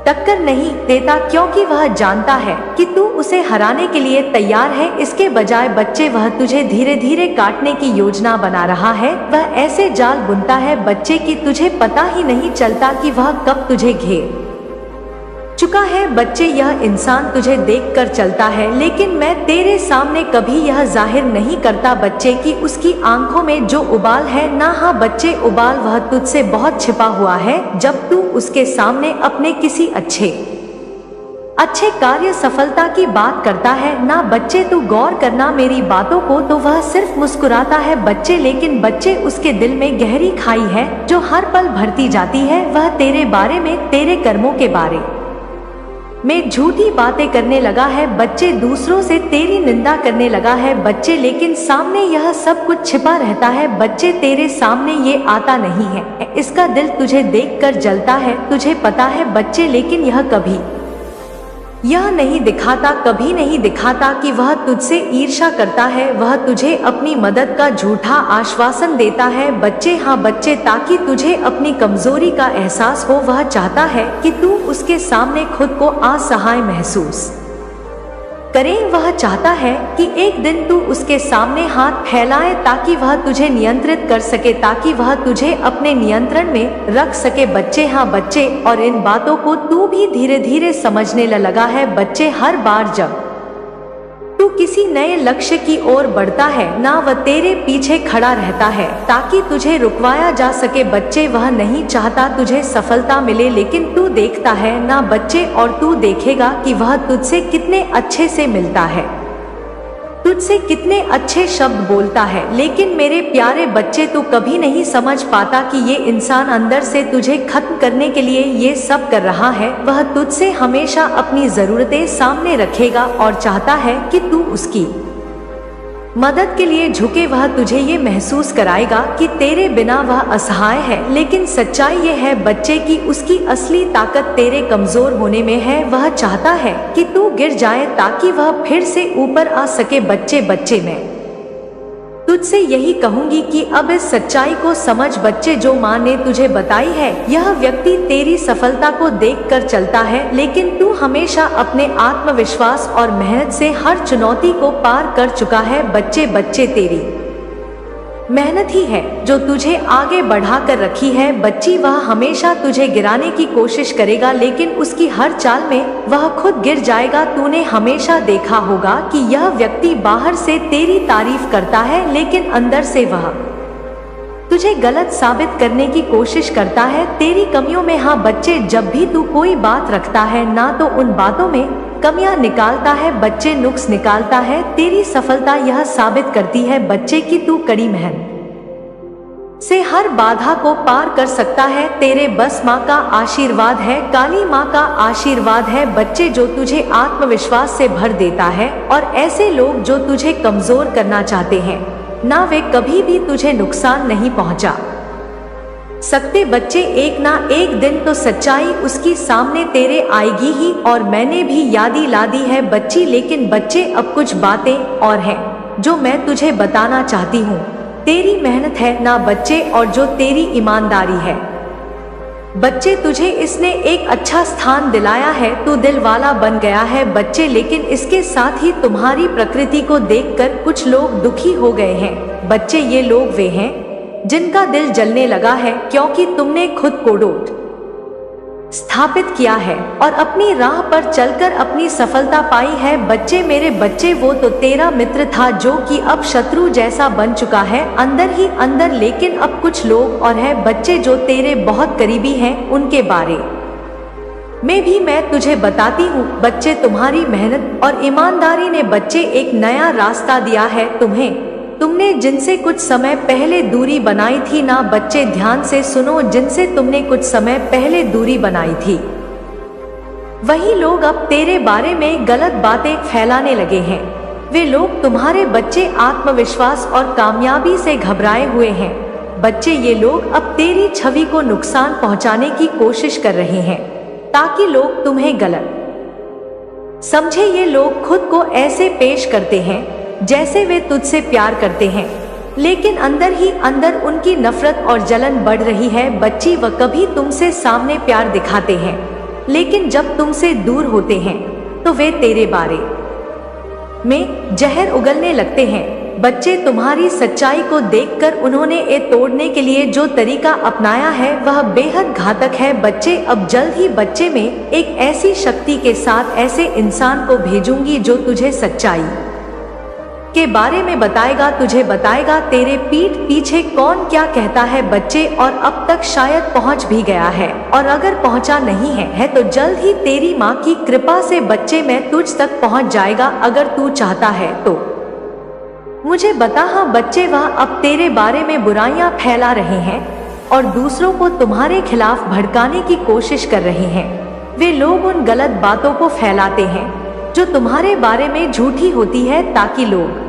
टक्कर नहीं देता, क्योंकि वह जानता है कि तू उसे हराने के लिए तैयार है। इसके बजाय बच्चे, वह तुझे धीरे धीरे काटने की योजना बना रहा है। वह ऐसे जाल बुनता है बच्चे कि तुझे पता ही नहीं चलता कि वह कब तुझे घेर चुका है बच्चे। यह इंसान तुझे देखकर चलता है, लेकिन मैं तेरे सामने कभी यह जाहिर नहीं करता बच्चे कि उसकी आंखों में जो उबाल है ना, हाँ बच्चे, उबाल वह तुझसे बहुत छिपा हुआ है। जब तू उसके सामने अपने किसी अच्छे अच्छे कार्य सफलता की बात करता है ना बच्चे, तू गौर करना मेरी बातों को, तो वह सिर्फ मुस्कुराता है बच्चे, लेकिन बच्चे उसके दिल में गहरी खाई है जो हर पल भरती जाती है। वह तेरे बारे में, तेरे कर्मों के बारे में झूठी बातें करने लगा है बच्चे, दूसरों से तेरी निंदा करने लगा है बच्चे, लेकिन सामने यह सब कुछ छिपा रहता है बच्चे, तेरे सामने ये आता नहीं है। इसका दिल तुझे देखकर जलता है, तुझे पता है बच्चे, लेकिन यह कभी यह नहीं दिखाता, कभी नहीं दिखाता कि वह तुझसे ईर्ष्या करता है। वह तुझे अपनी मदद का झूठा आश्वासन देता है बच्चे, हाँ बच्चे, ताकि तुझे अपनी कमजोरी का एहसास हो। वह चाहता है कि तू उसके सामने खुद को असहाय महसूस करे। वह चाहता है कि एक दिन तू उसके सामने हाथ फैलाए ताकि वह तुझे नियंत्रित कर सके, ताकि वह तुझे अपने नियंत्रण में रख सके बच्चे, हाँ बच्चे। और इन बातों को तू भी धीरे धीरे समझने लगा है बच्चे। हर बार जब तू किसी नए लक्ष्य की ओर बढ़ता है ना, वह तेरे पीछे खड़ा रहता है ताकि तुझे रुकवाया जा सके बच्चे। वह नहीं चाहता तुझे सफलता मिले, लेकिन तू देखता है ना बच्चे, और तू देखेगा कि वह तुझसे कितने अच्छे से मिलता है, तुझसे कितने अच्छे शब्द बोलता है। लेकिन मेरे प्यारे बच्चे, तू कभी नहीं समझ पाता कि ये इंसान अंदर से तुझे खत्म करने के लिए ये सब कर रहा है। वह तुझसे हमेशा अपनी जरूरतें सामने रखेगा और चाहता है कि तू उसकी मदद के लिए झुके। वह तुझे ये महसूस कराएगा कि तेरे बिना वह असहाय है, लेकिन सच्चाई ये है बच्चे कि उसकी असली ताकत तेरे कमजोर होने में है। वह चाहता है कि तू गिर जाए ताकि वह फिर से ऊपर आ सके बच्चे। बच्चे, मैं तुझसे यही कहूंगी कि अब इस सच्चाई को समझ बच्चे, जो माँ ने तुझे बताई है। यह व्यक्ति तेरी सफलता को देखकर चलता है, लेकिन तू हमेशा अपने आत्मविश्वास और मेहनत से हर चुनौती को पार कर चुका है बच्चे। बच्चे, तेरी मेहनत ही है जो तुझे आगे बढ़ा कर रखी है बच्ची। वह हमेशा तुझे गिराने की कोशिश करेगा, लेकिन उसकी हर चाल में वह खुद गिर जाएगा। तूने हमेशा देखा होगा कि यह व्यक्ति बाहर से तेरी तारीफ करता है, लेकिन अंदर से वह तुझे गलत साबित करने की कोशिश करता है तेरी कमियों में। हाँ बच्चे, जब भी तू कोई बात रखता है ना, तो उन बातों में कमियां निकालता है बच्चे, नुक्स निकालता है। तेरी सफलता यह साबित करती है बच्चे कि तू कड़ी मेहनत से हर बाधा को पार कर सकता है। तेरे बस माँ का आशीर्वाद है, काली माँ का आशीर्वाद है बच्चे, जो तुझे आत्मविश्वास से भर देता है। और ऐसे लोग जो तुझे कमजोर करना चाहते हैं ना, वे कभी भी तुझे नुकसान नहीं पहुंचा सकते बच्चे। एक ना एक दिन तो सच्चाई उसकी सामने तेरे आएगी ही, और मैंने भी यादी ला दी है बच्ची। लेकिन बच्चे, अब कुछ बातें और हैं जो मैं तुझे बताना चाहती हूँ। तेरी मेहनत है ना बच्चे, और जो तेरी ईमानदारी है बच्चे, तुझे इसने एक अच्छा स्थान दिलाया है। तू दिल वाला बन गया है बच्चे, लेकिन इसके साथ ही तुम्हारी प्रकृति को देखकर कुछ लोग दुखी हो गए हैं बच्चे। ये लोग वे हैं जिनका दिल जलने लगा है, क्योंकि तुमने खुद को डोट स्थापित किया है और अपनी राह पर चलकर अपनी सफलता पाई है बच्चे। मेरे बच्चे, वो तो तेरा मित्र था जो कि अब शत्रु जैसा बन चुका है अंदर ही अंदर। लेकिन अब कुछ लोग और हैं बच्चे जो तेरे बहुत करीबी हैं, उनके बारे में भी मैं तुझे बताती हूँ बच्चे। तुम्हारी मेहनत और ईमानदारी ने बच्चे एक नया रास्ता दिया है तुम्हें। तुमने जिनसे कुछ समय पहले दूरी बनाई थी ना बच्चे, ध्यान से सुनो, जिनसे तुमने कुछ समय पहले दूरी बनाई थी, वही लोग अब तेरे बारे में गलत बातें फैलाने लगे हैं। वे लोग तुम्हारे बच्चे आत्मविश्वास और कामयाबी से घबराए हुए हैं बच्चे। ये लोग अब तेरी छवि को नुकसान पहुंचाने की कोशिश कर रहे हैं ताकि लोग तुम्हें गलत समझे। ये लोग खुद को ऐसे पेश करते हैं जैसे वे तुझसे प्यार करते हैं, लेकिन अंदर ही अंदर उनकी नफरत और जलन बढ़ रही है बच्ची। वह कभी तुमसे सामने प्यार दिखाते हैं, लेकिन जब तुमसे दूर होते हैं तो वे तेरे बारे में जहर उगलने लगते हैं बच्चे। तुम्हारी सच्चाई को देखकर उन्होंने ये तोड़ने के लिए जो तरीका अपनाया है वह बेहद घातक है बच्चे। अब जल्द ही बच्चे में एक ऐसी शक्ति के साथ ऐसे इंसान को भेजूंगी जो तुझे सच्चाई के बारे में बताएगा, तुझे बताएगा तेरे पीठ पीछे कौन क्या कहता है बच्चे, और अब तक शायद पहुंच भी गया है, और अगर पहुंचा नहीं है तो जल्द ही तेरी माँ की कृपा से बच्चे मैं तुझ तक पहुंच जाएगा, अगर तू चाहता है तो मुझे बता। हाँ बच्चे, वह अब तेरे बारे में बुराइयां फैला रहे हैं और दूसरों को तुम्हारे खिलाफ भड़काने की कोशिश कर रहे हैं। वे लोग उन गलत बातों को फैलाते हैं जो तुम्हारे बारे में झूठी होती है, ताकि लोग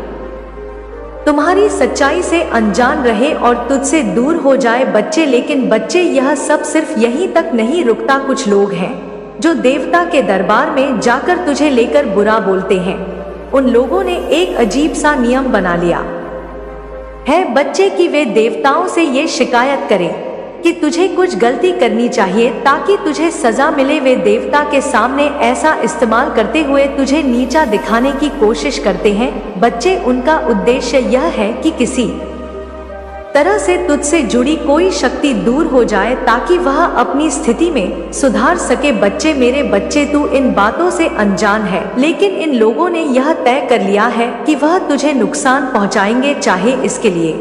तुम्हारी सच्चाई से अनजान रहे और तुझसे दूर हो जाए बच्चे। लेकिन बच्चे, यह सब सिर्फ यहीं तक नहीं रुकता। कुछ लोग हैं जो देवता के दरबार में जाकर तुझे लेकर बुरा बोलते हैं। उन लोगों ने एक अजीब सा नियम बना लिया है बच्चे कि वे देवताओं से ये शिकायत करें कि तुझे कुछ गलती करनी चाहिए ताकि तुझे सजा मिले। वे देवता के सामने ऐसा इस्तेमाल करते हुए तुझे नीचा दिखाने की कोशिश करते हैं बच्चे। उनका उद्देश्य यह है कि किसी तरह से तुझसे जुड़ी कोई शक्ति दूर हो जाए ताकि वह अपनी स्थिति में सुधार सके बच्चे। मेरे बच्चे, तू इन बातों से अनजान है, लेकिन इन लोगों ने यह तय कर लिया है कि वह तुझे नुकसान पहुंचाएंगे, चाहे इसके लिए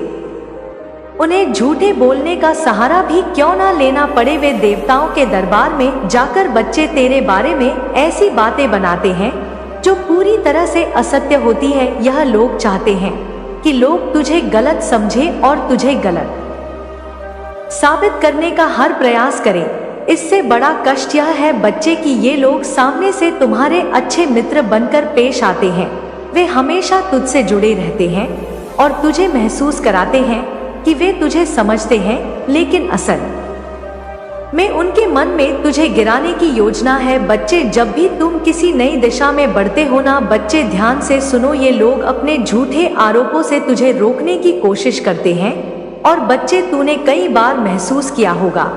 उन्हें झूठे बोलने का सहारा भी क्यों ना लेना पड़े। वे देवताओं के दरबार में जाकर बच्चे तेरे बारे में ऐसी बातें बनाते हैं जो पूरी तरह से असत्य होती है। यह लोग चाहते हैं कि लोग तुझे गलत समझे और तुझे गलत साबित करने का हर प्रयास करें। इससे बड़ा कष्ट यह है बच्चे कि ये लोग सामने से तुम्हारे अच्छे मित्र बनकर पेश आते हैं। वे हमेशा तुझसे जुड़े रहते हैं और तुझे महसूस कराते हैं कि वे तुझे समझते हैं, लेकिन असल में उनके मन में तुझे गिराने की योजना है बच्चे। जब भी तुम किसी नई दिशा में बढ़ते हो ना बच्चे, ध्यान से सुनो, ये लोग अपने झूठे आरोपों से तुझे रोकने की कोशिश करते हैं। और बच्चे, तूने कई बार महसूस किया होगा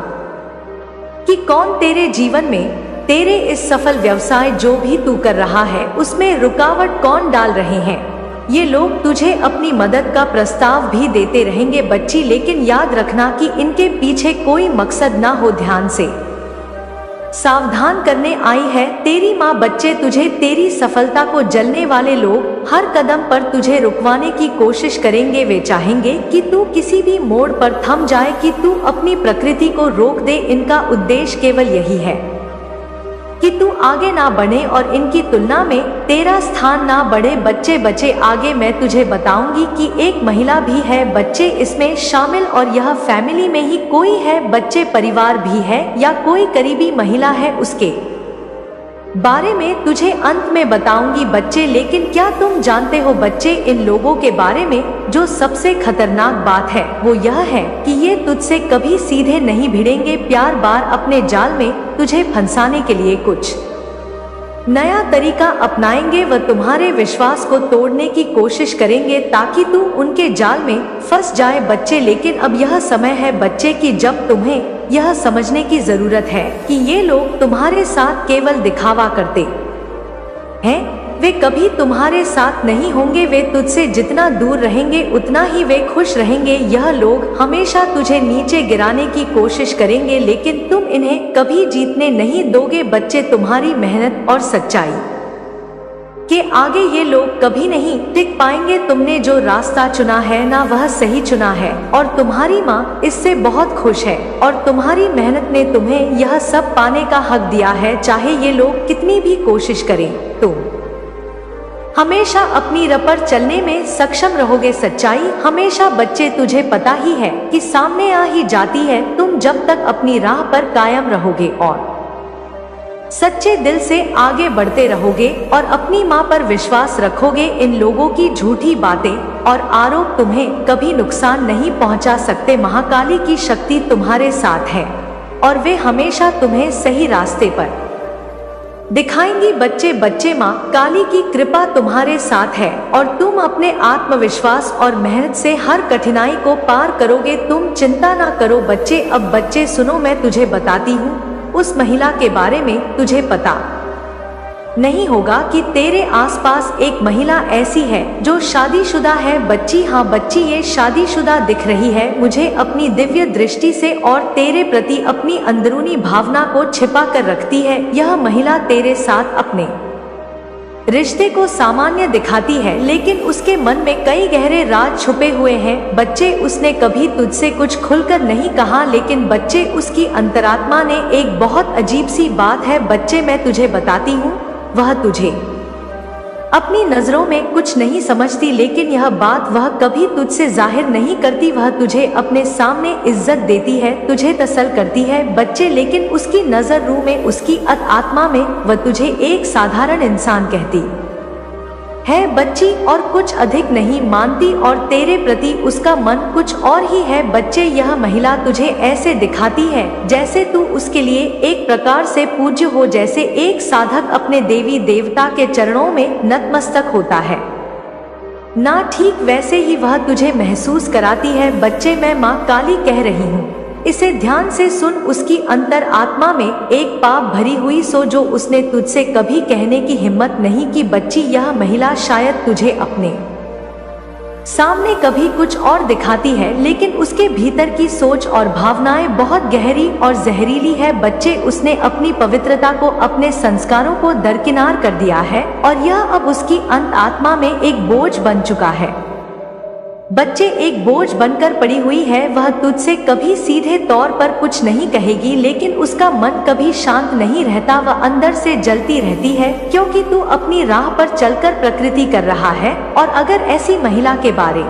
कि कौन तेरे जीवन में, तेरे इस सफल व्यवसाय जो भी तू कर रहा है उसमें रुकावट कौन डाल रहे हैं। ये लोग तुझे अपनी मदद का प्रस्ताव भी देते रहेंगे बच्ची, लेकिन याद रखना कि इनके पीछे कोई मकसद ना हो। ध्यान से सावधान करने आई है तेरी माँ बच्चे। तुझे तेरी सफलता को जलने वाले लोग हर कदम पर तुझे रुकवाने की कोशिश करेंगे। वे चाहेंगे कि तू किसी भी मोड़ पर थम जाए, कि तू अपनी प्रकृति को रोक दे। इनका उद्देश्य केवल यही है कि तू आगे ना बढ़े और इनकी तुलना में तेरा स्थान ना बढ़े बच्चे। बच्चे, आगे मैं तुझे बताऊंगी कि एक महिला भी है बच्चे इसमें शामिल, और यह फैमिली में ही कोई है बच्चे, परिवार भी है या कोई करीबी महिला है, उसके बारे में तुझे अंत में बताऊंगी बच्चे। लेकिन क्या तुम जानते हो बच्चे, इन लोगों के बारे में जो सबसे खतरनाक बात है वो यह है कि ये तुझसे कभी सीधे नहीं भिड़ेंगे। प्यार बार अपने जाल में तुझे फंसाने के लिए कुछ नया तरीका अपनाएंगे। वह तुम्हारे विश्वास को तोड़ने की कोशिश करेंगे ताकि तू उनके जाल में फंस जाए बच्चे। लेकिन अब यह समय है बच्चे कि जब तुम्हें यह समझने की जरूरत है कि ये लोग तुम्हारे साथ केवल दिखावा करते हैं। वे कभी तुम्हारे साथ नहीं होंगे। वे तुझसे जितना दूर रहेंगे उतना ही वे खुश रहेंगे। यह लोग हमेशा तुझे नीचे गिराने की कोशिश करेंगे, लेकिन तुम इन्हें कभी जीतने नहीं दोगे बच्चे। तुम्हारी मेहनत और सच्चाई के आगे ये लोग कभी नहीं टिक पाएंगे। तुमने जो रास्ता चुना है ना वह सही चुना है, और तुम्हारी माँ इससे बहुत खुश है, और तुम्हारी मेहनत ने तुम्हें यह सब पाने का हक दिया है। चाहे ये लोग कितनी भी कोशिश करें, तुम हमेशा अपनी राह पर चलने में सक्षम रहोगे। सच्चाई हमेशा बच्चे तुझे पता ही है कि सामने आ ही जाती है। तुम जब तक अपनी राह पर कायम रहोगे और सच्चे दिल से आगे बढ़ते रहोगे और अपनी माँ पर विश्वास रखोगे, इन लोगों की झूठी बातें और आरोप तुम्हें कभी नुकसान नहीं पहुँचा सकते। महाकाली की शक्ति तुम्हारे साथ है और वे हमेशा तुम्हें सही रास्ते पर दिखाएंगी बच्चे। बच्चे, माँ काली की कृपा तुम्हारे साथ है और तुम अपने आत्मविश्वास और मेहनत से हर कठिनाई को पार करोगे। तुम चिंता ना करो बच्चे। अब बच्चे सुनो, मैं तुझे बताती हूँ उस महिला के बारे में। तुझे पता नहीं होगा कि तेरे आसपास एक महिला ऐसी है जो शादीशुदा है बच्ची। हाँ बच्ची, ये शादीशुदा दिख रही है मुझे अपनी दिव्य दृष्टि से और तेरे प्रति अपनी अंदरूनी भावना को छिपा कर रखती है। यह महिला तेरे साथ अपने रिश्ते को सामान्य दिखाती है, लेकिन उसके मन में कई गहरे राज छुपे हुए हैं। बच्चे, उसने कभी तुझसे कुछ खुलकर नहीं कहा, लेकिन बच्चे, उसकी अंतरात्मा ने एक बहुत अजीब सी बात है बच्चे, मैं तुझे बताती हूँ, वह तुझे अपनी नजरों में कुछ नहीं समझती, लेकिन यह बात वह कभी तुझसे जाहिर नहीं करती। वह तुझे अपने सामने इज्जत देती है, तुझे तसल करती है बच्चे, लेकिन उसकी नजर रूह में, उसकी आत्मा में वह तुझे एक साधारण इंसान कहती है बच्ची, और कुछ अधिक नहीं मानती, और तेरे प्रति उसका मन कुछ और ही है बच्चे। यह महिला तुझे ऐसे दिखाती है जैसे तू उसके लिए एक प्रकार से पूज्य हो, जैसे एक साधक अपने देवी देवता के चरणों में नतमस्तक होता है ना, ठीक वैसे ही वह तुझे महसूस कराती है बच्चे। मैं माँ काली कह रही हूँ, इसे ध्यान से सुन। उसकी अंतर आत्मा में एक पाप भरी हुई सो जो उसने तुझसे कभी कहने की हिम्मत नहीं की बच्ची। यह महिला शायद तुझे अपने सामने कभी कुछ और दिखाती है, लेकिन उसके भीतर की सोच और भावनाएं बहुत गहरी और जहरीली है बच्चे। उसने अपनी पवित्रता को, अपने संस्कारों को दरकिनार कर दिया है, और यह अब उसकी अंत आत्मा में एक बोझ बन चुका है बच्चे, एक बोझ बनकर पड़ी हुई है। वह तुझसे कभी सीधे तौर पर कुछ नहीं कहेगी, लेकिन उसका मन कभी शांत नहीं रहता, वह अंदर से जलती रहती है, क्योंकि तू अपनी राह पर चलकर प्रकृति कर रहा है। और अगर ऐसी महिला के बारे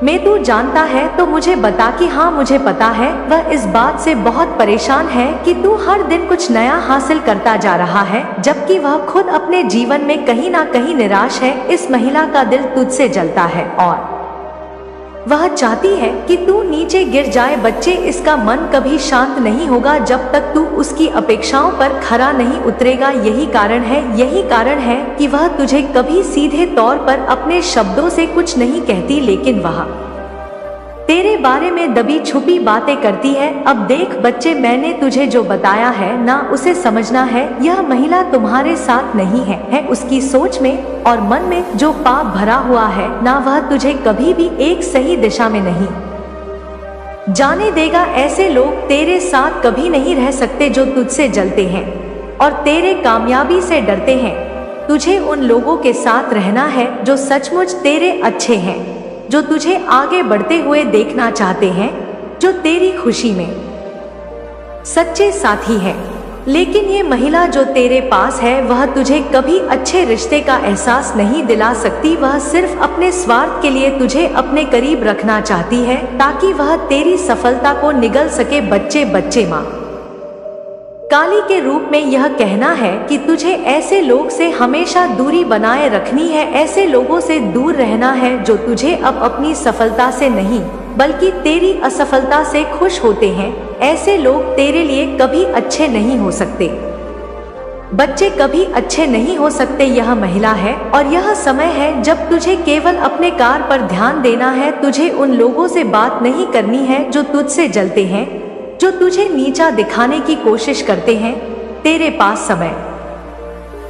में तू जानता है तो मुझे बता कि हाँ मुझे पता है। वह इस बात से बहुत परेशान है कि तू हर दिन कुछ नया हासिल करता जा रहा है, जबकि वह खुद अपने जीवन में कहीं ना कहीं निराश है। इस महिला का दिल तुझसे जलता है और वह चाहती है कि तू नीचे गिर जाए बच्चे। इसका मन कभी शांत नहीं होगा जब तक तू उसकी अपेक्षाओं पर खरा नहीं उतरेगा। यही कारण है कि वह तुझे कभी सीधे तौर पर अपने शब्दों से कुछ नहीं कहती, लेकिन वह तेरे बारे में दबी छुपी बातें करती है। अब देख बच्चे, मैंने तुझे जो बताया है ना, उसे समझना है। यह महिला तुम्हारे साथ नहीं है उसकी सोच में और मन में जो पाप भरा हुआ है ना, वह तुझे कभी भी एक सही दिशा में नहीं जाने देगा। ऐसे लोग तेरे साथ कभी नहीं रह सकते जो तुझसे जलते हैं और तेरे कामयाबी से डरते हैं। तुझे उन लोगों के साथ रहना है जो सचमुच तेरे अच्छे हैं, जो तुझे आगे बढ़ते हुए देखना चाहते हैं, जो तेरी खुशी में सच्चे साथी हैं। लेकिन ये महिला जो तेरे पास है, वह तुझे कभी अच्छे रिश्ते का एहसास नहीं दिला सकती। वह सिर्फ अपने स्वार्थ के लिए तुझे अपने करीब रखना चाहती है ताकि वह तेरी सफलता को निगल सके बच्चे। माँ काली के रूप में यह कहना है कि तुझे ऐसे लोग से हमेशा दूरी बनाए रखनी है। ऐसे लोगों से दूर रहना है जो तुझे अब अपनी सफलता से नहीं बल्कि तेरी असफलता से खुश होते हैं। ऐसे लोग तेरे लिए कभी अच्छे नहीं हो सकते बच्चे, कभी अच्छे नहीं हो सकते। यह महिला है और यह समय है जब तुझे केवल अपने कार्य पर ध्यान देना है। तुझे उन लोगों से बात नहीं करनी है जो तुझसे जलते हैं, जो तुझे नीचा दिखाने की कोशिश करते हैं। तेरे पास समय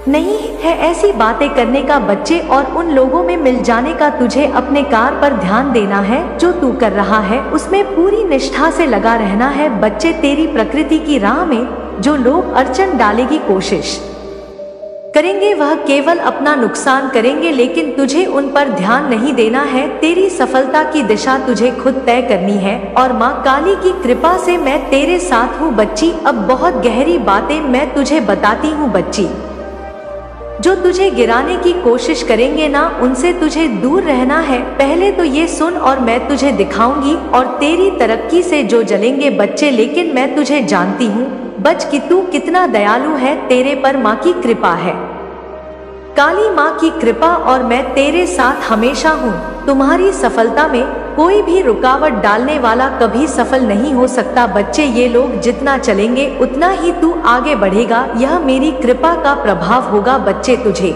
नहीं है ऐसी बातें करने का बच्चे, और उन लोगों में मिल जाने का। तुझे अपने कार्य पर ध्यान देना है, जो तू कर रहा है उसमें पूरी निष्ठा से लगा रहना है बच्चे। तेरी प्रकृति की राह में जो लोग अड़चन डालने की कोशिश करेंगे वह केवल अपना नुकसान करेंगे, लेकिन तुझे उन पर ध्यान नहीं देना है। तेरी सफलता की दिशा तुझे खुद तय करनी है, और माँ काली की कृपा से मैं तेरे साथ हूँ बच्ची। अब बहुत गहरी बातें मैं तुझे बताती हूँ बच्ची। जो तुझे गिराने की कोशिश करेंगे ना, उनसे तुझे दूर रहना है। पहले तो ये सुन और मैं तुझे दिखाऊंगी, और तेरी तरक्की से जो जलेंगे बच्चे। लेकिन मैं तुझे जानती हूँ बच कि तू कितना दयालु है, तेरे पर माँ की कृपा है, काली माँ की कृपा, और मैं तेरे साथ हमेशा हूँ। तुम्हारी सफलता में कोई भी रुकावट डालने वाला कभी सफल नहीं हो सकता बच्चे। ये लोग जितना चलेंगे उतना ही तू आगे बढ़ेगा। यह मेरी कृपा का प्रभाव होगा बच्चे। तुझे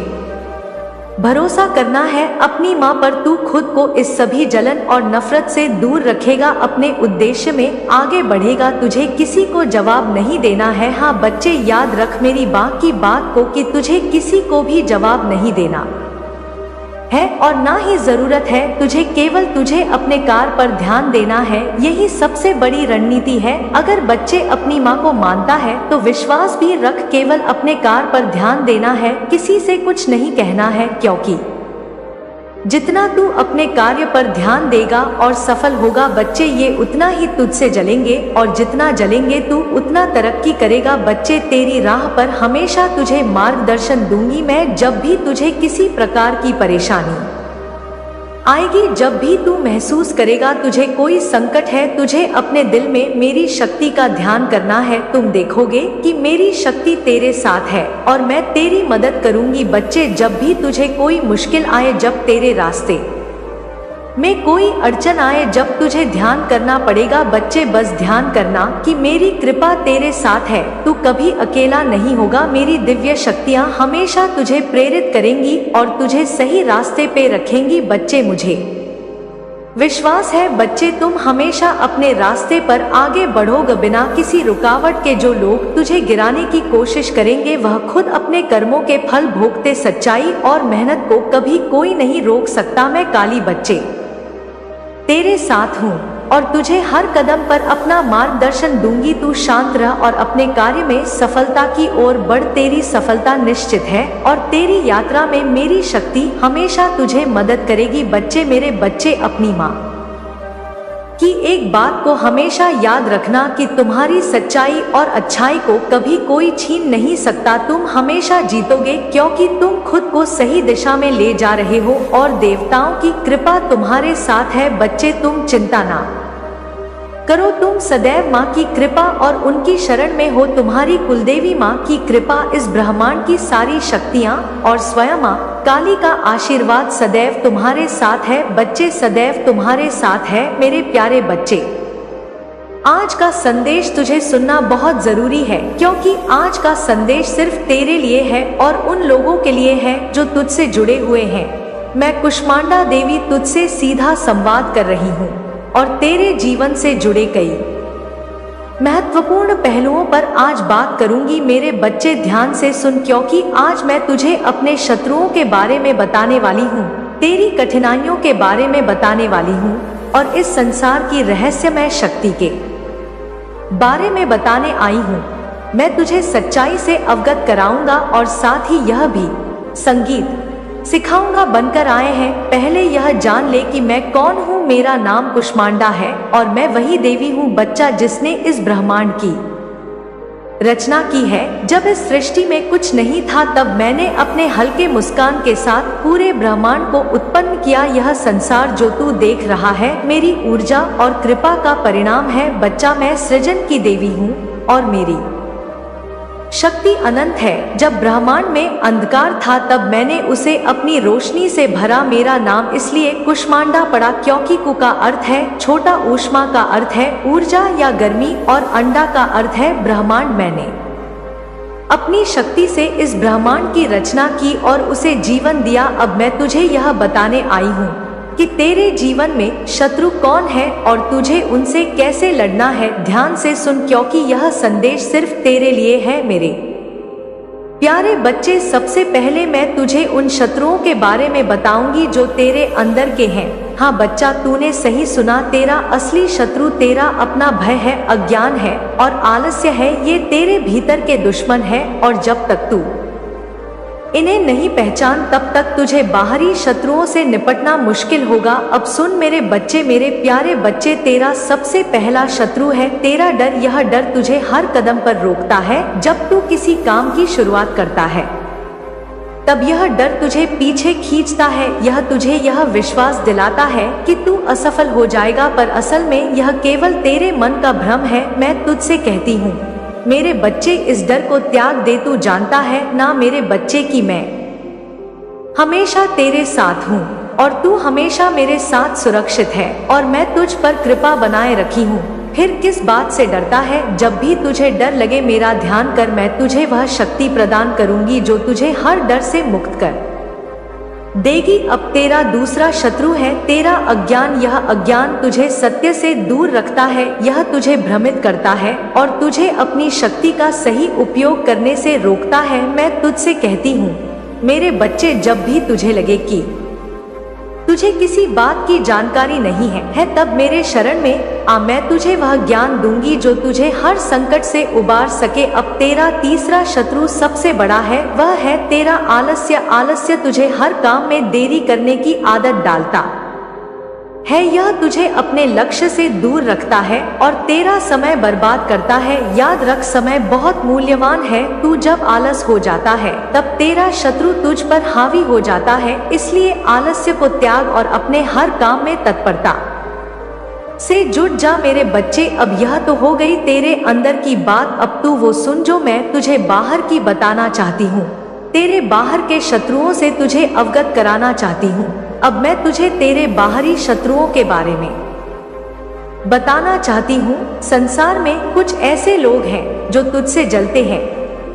भरोसा करना है अपनी माँ पर। तू खुद को इस सभी जलन और नफरत से दूर रखेगा, अपने उद्देश्य में आगे बढ़ेगा। तुझे किसी को जवाब नहीं देना है। हाँ बच्चे, याद रख मेरी माँ की बात को कि तुझे किसी को भी जवाब नहीं देना है और ना ही जरूरत है तुझे, केवल तुझे अपने कार्य पर ध्यान देना है, यही सबसे बड़ी रणनीति है। अगर बच्चे अपनी माँ को मानता है तो विश्वास भी रख, केवल अपने कार्य पर ध्यान देना है, किसी से कुछ नहीं कहना है, क्योंकि जितना तू अपने कार्य पर ध्यान देगा और सफल होगा, बच्चे ये उतना ही तुझसे जलेंगे और जितना जलेंगे तू उतना तरक्की करेगा। बच्चे तेरी राह पर हमेशा तुझे मार्गदर्शन दूंगी मैं। जब भी तुझे किसी प्रकार की परेशानी आएगी, जब भी तू महसूस करेगा तुझे कोई संकट है, तुझे अपने दिल में मेरी शक्ति का ध्यान करना है। तुम देखोगे कि मेरी शक्ति तेरे साथ है और मैं तेरी मदद करूंगी। बच्चे जब भी तुझे कोई मुश्किल आए, जब तेरे रास्ते में कोई अड़चन आए, जब तुझे ध्यान करना पड़ेगा, बच्चे बस ध्यान करना कि मेरी कृपा तेरे साथ है, तू कभी अकेला नहीं होगा। मेरी दिव्य शक्तियाँ हमेशा तुझे प्रेरित करेंगी और तुझे सही रास्ते पे रखेंगी। बच्चे मुझे विश्वास है, बच्चे तुम हमेशा अपने रास्ते पर आगे बढ़ोगे बिना किसी रुकावट के। जो लोग तुझे गिराने की कोशिश करेंगे वह खुद अपने कर्मों के फल भोगते। सच्चाई और मेहनत को कभी कोई नहीं रोक सकता। मैं काली बच्चे तेरे साथ हूँ और तुझे हर कदम पर अपना मार्गदर्शन दूंगी। तू शांत रह और अपने कार्य में सफलता की ओर बढ़, तेरी सफलता निश्चित है और तेरी यात्रा में मेरी शक्ति हमेशा तुझे मदद करेगी। बच्चे मेरे बच्चे, अपनी माँ की एक बात को हमेशा याद रखना कि तुम्हारी सच्चाई और अच्छाई को कभी कोई छीन नहीं सकता। तुम हमेशा जीतोगे क्योंकि तुम खुद को सही दिशा में ले जा रहे हो और देवताओं की कृपा तुम्हारे साथ है। बच्चे तुम चिंता ना करो, तुम सदैव माँ की कृपा और उनकी शरण में हो। तुम्हारी कुलदेवी माँ की कृपा, इस ब्रह्मांड की सारी शक्तियाँ और स्वयं माँ काली का आशीर्वाद सदैव तुम्हारे साथ है। बच्चे सदैव तुम्हारे साथ है। मेरे प्यारे बच्चे, आज का संदेश तुझे सुनना बहुत जरूरी है क्योंकि आज का संदेश सिर्फ तेरे लिए है और उन लोगों के लिए है जो तुझसे जुड़े हुए हैं। मैं कुष्मांडा देवी तुझसे सीधा संवाद कर रही हूँ और तेरे जीवन से जुड़े कई महत्वपूर्ण पहलुओं पर आज बात करूंगी। मेरे बच्चे ध्यान से सुन, क्योंकि आज मैं तुझे अपने शत्रुओं के बारे में बताने वाली हूँ, तेरी कठिनाइयों के बारे में बताने वाली हूँ और इस संसार की रहस्यमय शक्ति के बारे में बताने आई हूँ। मैं तुझे सच्चाई से अवगत कराऊंगा और साथ ही यह भी संगीत सिखाऊंगा। बनकर आए हैं, पहले यह जान ले कि मैं कौन हूँ। मेरा नाम कुष्मांडा है और मैं वही देवी हूँ बच्चा जिसने इस ब्रह्मांड की रचना की है। जब इस सृष्टि में कुछ नहीं था तब मैंने अपने हल्के मुस्कान के साथ पूरे ब्रह्मांड को उत्पन्न किया। यह संसार जो तू देख रहा है मेरी ऊर्जा और कृपा का परिणाम है। बच्चा मैं सृजन की देवी हूँ और मेरी शक्ति अनंत है। जब ब्रह्मांड में अंधकार था तब मैंने उसे अपनी रोशनी से भरा। मेरा नाम इसलिए कुष्मांडा पड़ा क्योंकि कु का अर्थ है छोटा, ऊष्मा का अर्थ है ऊर्जा या गर्मी और अंडा का अर्थ है ब्रह्मांड। मैंने अपनी शक्ति से इस ब्रह्मांड की रचना की और उसे जीवन दिया। अब मैं तुझे यह बताने आई हूँ कि तेरे जीवन में शत्रु कौन है और तुझे उनसे कैसे लड़ना है। ध्यान से सुन क्योंकि यह संदेश सिर्फ तेरे लिए है। मेरे प्यारे बच्चे, सबसे पहले मैं तुझे उन शत्रुओं के बारे में बताऊंगी जो तेरे अंदर के हैं। हाँ बच्चा, तूने सही सुना, तेरा असली शत्रु तेरा अपना भय है, अज्ञान है और आलस्य है। ये तेरे भीतर के दुश्मन है और जब तक तू इन्हें नहीं पहचान तब तक तुझे बाहरी शत्रुओं से निपटना मुश्किल होगा। अब सुन मेरे बच्चे, मेरे प्यारे बच्चे, तेरा सबसे पहला शत्रु है तेरा डर। यह डर तुझे हर कदम पर रोकता है। जब तू किसी काम की शुरुआत करता है तब यह डर तुझे पीछे खींचता है। यह तुझे यह विश्वास दिलाता है कि तू असफल हो जाएगा, पर असल में यह केवल तेरे मन का भ्रम है। मैं तुझसे कहती हूँ मेरे बच्चे, इस डर को त्याग दे। तू जानता है ना मेरे बच्चे कि मैं हमेशा तेरे साथ हूँ और तू हमेशा मेरे साथ सुरक्षित है और मैं तुझ पर कृपा बनाए रखी हूँ। फिर किस बात से डरता है? जब भी तुझे डर लगे मेरा ध्यान कर, मैं तुझे वह शक्ति प्रदान करूंगी जो तुझे हर डर से मुक्त कर देगी। अब तेरा दूसरा शत्रु है तेरा अज्ञान। यह अज्ञान तुझे सत्य से दूर रखता है, यह तुझे भ्रमित करता है और तुझे अपनी शक्ति का सही उपयोग करने से रोकता है। मैं तुझसे कहती हूँ मेरे बच्चे, जब भी तुझे लगे कि तुझे किसी बात की जानकारी नहीं है तब मेरे शरण में आ, मैं तुझे वह ज्ञान दूंगी जो तुझे हर संकट से उबार सके। अब तेरा तीसरा शत्रु सबसे बड़ा है, वह है तेरा आलस्य। आलस्य तुझे हर काम में देरी करने की आदत डालता है, यह तुझे अपने लक्ष्य से दूर रखता है और तेरा समय बर्बाद करता है। याद रख, समय बहुत मूल्यवान है। तू जब आलस हो जाता है तब तेरा शत्रु तुझ पर हावी हो जाता है। इसलिए आलस्य को त्याग और अपने हर काम में तत्परता से जुट जा मेरे बच्चे। अब यह तो हो गई तेरे अंदर की बात, अब तू वो सुन जो मैं तुझे बाहर की बताना चाहती हूँ। तेरे बाहर के शत्रुओं से तुझे अवगत कराना चाहती हूँ। अब मैं तुझे तेरे बाहरी शत्रुओं के बारे में बताना चाहती हूँ। संसार में कुछ ऐसे लोग हैं जो तुझसे जलते हैं,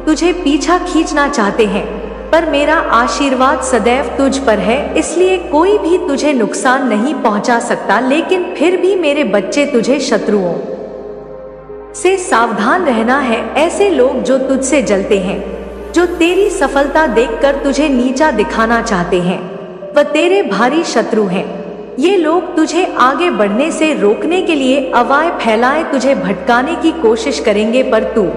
तुझे पीछा खींचना चाहते हैं, पर मेरा आशीर्वाद सदैव तुझ पर है, इसलिए कोई भी तुझे नुकसान नहीं पहुंचा सकता। लेकिन फिर भी मेरे बच्चे, तुझे शत्रुओं से सावधान रहना है। ऐसे लोग जो तुझसे जलते हैं, जो तेरी सफलता देखकर तुझे नीचा दिखाना चाहते हैं, वह तेरे भारी शत्रु हैं। ये लोग तुझे आगे बढ़ने से रोकने के लिए अवाय फैलाए तुझे भटकाने की कोशिश करेंगे, पर तू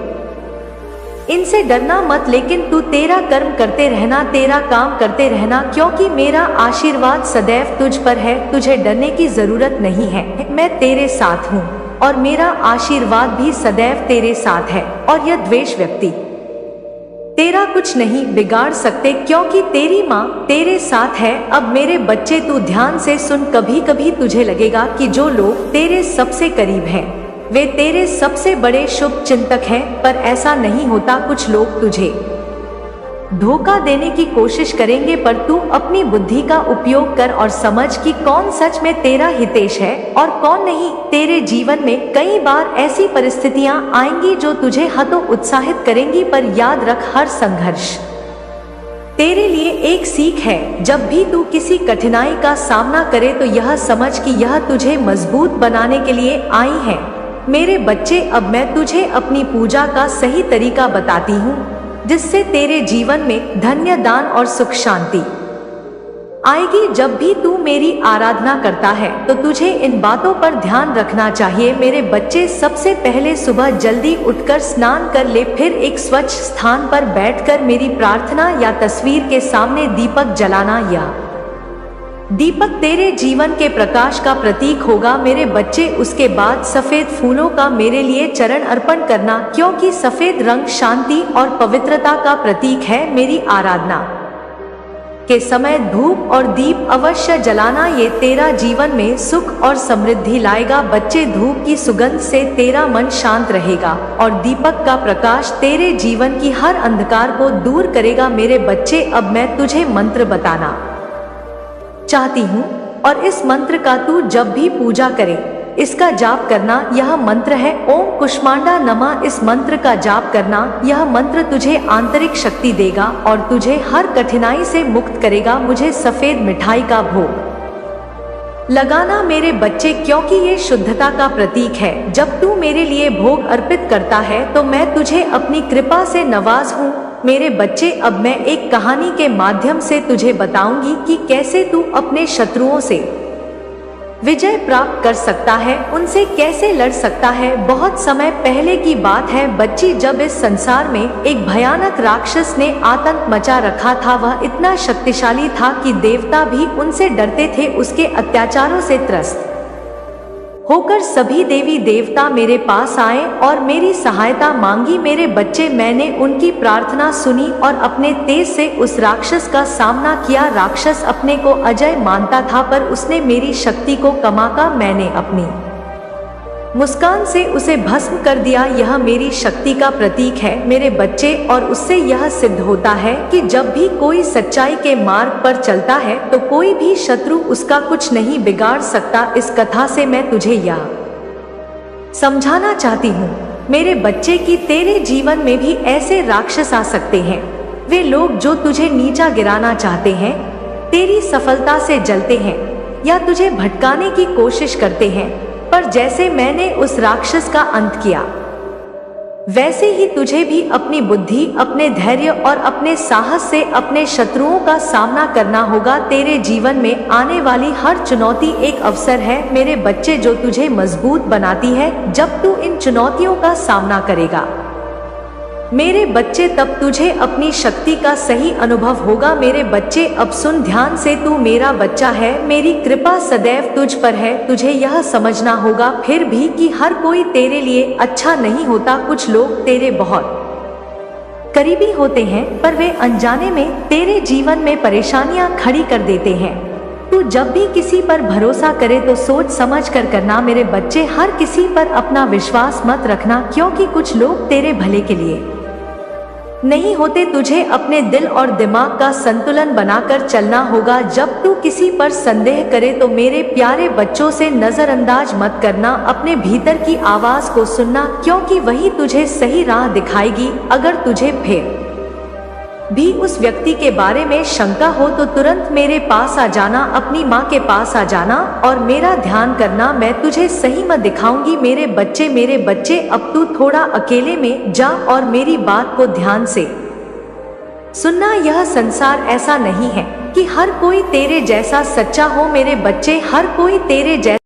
इनसे डरना मत। लेकिन तू तेरा कर्म करते रहना, तेरा काम करते रहना, क्योंकि मेरा आशीर्वाद सदैव तुझ पर है। तुझे डरने की जरूरत नहीं है, मैं तेरे साथ हूँ और मेरा आशीर्वाद भी सदैव तेरे साथ है। और यह द्वेष व्यक्ति तेरा कुछ नहीं बिगाड़ सकते, क्योंकि तेरी माँ तेरे साथ है। अब मेरे बच्चे, तू ध्यान से सुन। कभी कभी तुझे लगेगा कि जो लोग तेरे सबसे करीब हैं, वे तेरे सबसे बड़े शुभ चिंतक हैं, पर ऐसा नहीं होता। कुछ लोग तुझे धोखा देने की कोशिश करेंगे, पर तू अपनी बुद्धि का उपयोग कर और समझ कि कौन सच में तेरा हितेश है और कौन नहीं। तेरे जीवन में कई बार ऐसी परिस्थितियां आएंगी जो तुझे हतोत्साहित करेंगी, पर याद रख, हर संघर्ष तेरे लिए एक सीख है। जब भी तू किसी कठिनाई का सामना करे तो यह समझ कि यह तुझे मजबूत बनाने के लिए आई है। मेरे बच्चे, अब मैं तुझे अपनी पूजा का सही तरीका बताती हूँ, जिससे तेरे जीवन में धन्य, दान और सुख शांति आएगी। जब भी तू मेरी आराधना करता है तो तुझे इन बातों पर ध्यान रखना चाहिए। मेरे बच्चे, सबसे पहले सुबह जल्दी उठकर स्नान कर ले, फिर एक स्वच्छ स्थान पर बैठकर मेरी प्रार्थना या तस्वीर के सामने दीपक जलाना। या दीपक तेरे जीवन के प्रकाश का प्रतीक होगा मेरे बच्चे। उसके बाद सफेद फूलों का मेरे लिए चरण अर्पण करना, क्योंकि सफेद रंग शांति और पवित्रता का प्रतीक है। मेरी आराधना के समय धूप और दीप अवश्य जलाना, ये तेरा जीवन में सुख और समृद्धि लाएगा। बच्चे, धूप की सुगंध से तेरा मन शांत रहेगा और दीपक का प्रकाश तेरे जीवन की हर अंधकार को दूर करेगा। मेरे बच्चे, अब मैं तुझे मंत्र बताना चाहती हूँ और इस मंत्र का तू जब भी पूजा करे इसका जाप करना। यह मंत्र है ओम कुष्मांडा नमः। इस मंत्र का जाप करना, यह मंत्र तुझे आंतरिक शक्ति देगा और तुझे हर कठिनाई से मुक्त करेगा। मुझे सफेद मिठाई का भोग लगाना मेरे बच्चे, क्योंकि ये शुद्धता का प्रतीक है। जब तू मेरे लिए भोग अर्पित करता है तो मैं तुझे अपनी कृपा से नवाज हूँ। मेरे बच्चे, अब मैं एक कहानी के माध्यम से तुझे बताऊंगी कि कैसे तू अपने शत्रुओं से विजय प्राप्त कर सकता है, उनसे कैसे लड़ सकता है। बहुत समय पहले की बात है बच्ची, जब इस संसार में एक भयानक राक्षस ने आतंक मचा रखा था। वह इतना शक्तिशाली था कि देवता भी उनसे डरते थे। उसके अत्याचारों से त्रस्त होकर सभी देवी देवता मेरे पास आए और मेरी सहायता मांगी। मेरे बच्चे, मैंने उनकी प्रार्थना सुनी और अपने तेज से उस राक्षस का सामना किया। राक्षस अपने को अजय मानता था, पर उसने मेरी शक्ति को कमाकर मैंने अपनी मुस्कान से उसे भस्म कर दिया। यह मेरी शक्ति का प्रतीक है मेरे बच्चे, और उससे यह सिद्ध होता है कि जब भी कोई सच्चाई के मार्ग पर चलता है तो कोई भी शत्रु उसका कुछ नहीं बिगाड़ सकता। इस कथा से मैं तुझे यह समझाना चाहती हूँ मेरे बच्चे कि तेरे जीवन में भी ऐसे राक्षस आ सकते हैं। वे लोग जो तुझे नीचा गिराना चाहते हैं, तेरी सफलता से जलते हैं या तुझे भटकाने की कोशिश करते हैं, पर जैसे मैंने उस राक्षस का अंत किया वैसे ही तुझे भी अपनी बुद्धि, अपने धैर्य और अपने साहस से अपने शत्रुओं का सामना करना होगा। तेरे जीवन में आने वाली हर चुनौती एक अवसर है मेरे बच्चे, जो तुझे मजबूत बनाती है। जब तू इन चुनौतियों का सामना करेगा मेरे बच्चे, तब तुझे अपनी शक्ति का सही अनुभव होगा। मेरे बच्चे अब सुन ध्यान से, तू मेरा बच्चा है, मेरी कृपा सदैव तुझ पर है। तुझे यह समझना होगा फिर भी कि हर कोई तेरे लिए अच्छा नहीं होता। कुछ लोग तेरे बहुत करीबी होते हैं पर वे अनजाने में तेरे जीवन में परेशानियां खड़ी कर देते हैं। तू जब भी किसी पर भरोसा करे तो सोच समझ कर करना मेरे बच्चे। हर किसी पर अपना विश्वास मत रखना, क्योंकि कुछ लोग तेरे भले के लिए नहीं होते। तुझे अपने दिल और दिमाग का संतुलन बनाकर चलना होगा। जब तू किसी पर संदेह करे तो मेरे प्यारे बच्चों से नजरअंदाज मत करना। अपने भीतर की आवाज को सुनना, क्योंकि वही तुझे सही राह दिखाएगी। अगर तुझे फिर भी उस व्यक्ति के बारे में शंका हो तो तुरंत मेरे पास आ जाना, अपनी माँ के पास आ जाना और मेरा ध्यान करना। मैं तुझे सही मत दिखाऊंगी मेरे बच्चे। अब तू थोड़ा अकेले में जा और मेरी बात को ध्यान से सुनना। यह संसार ऐसा नहीं है कि हर कोई तेरे जैसा सच्चा हो मेरे बच्चे। हर कोई तेरे जैसा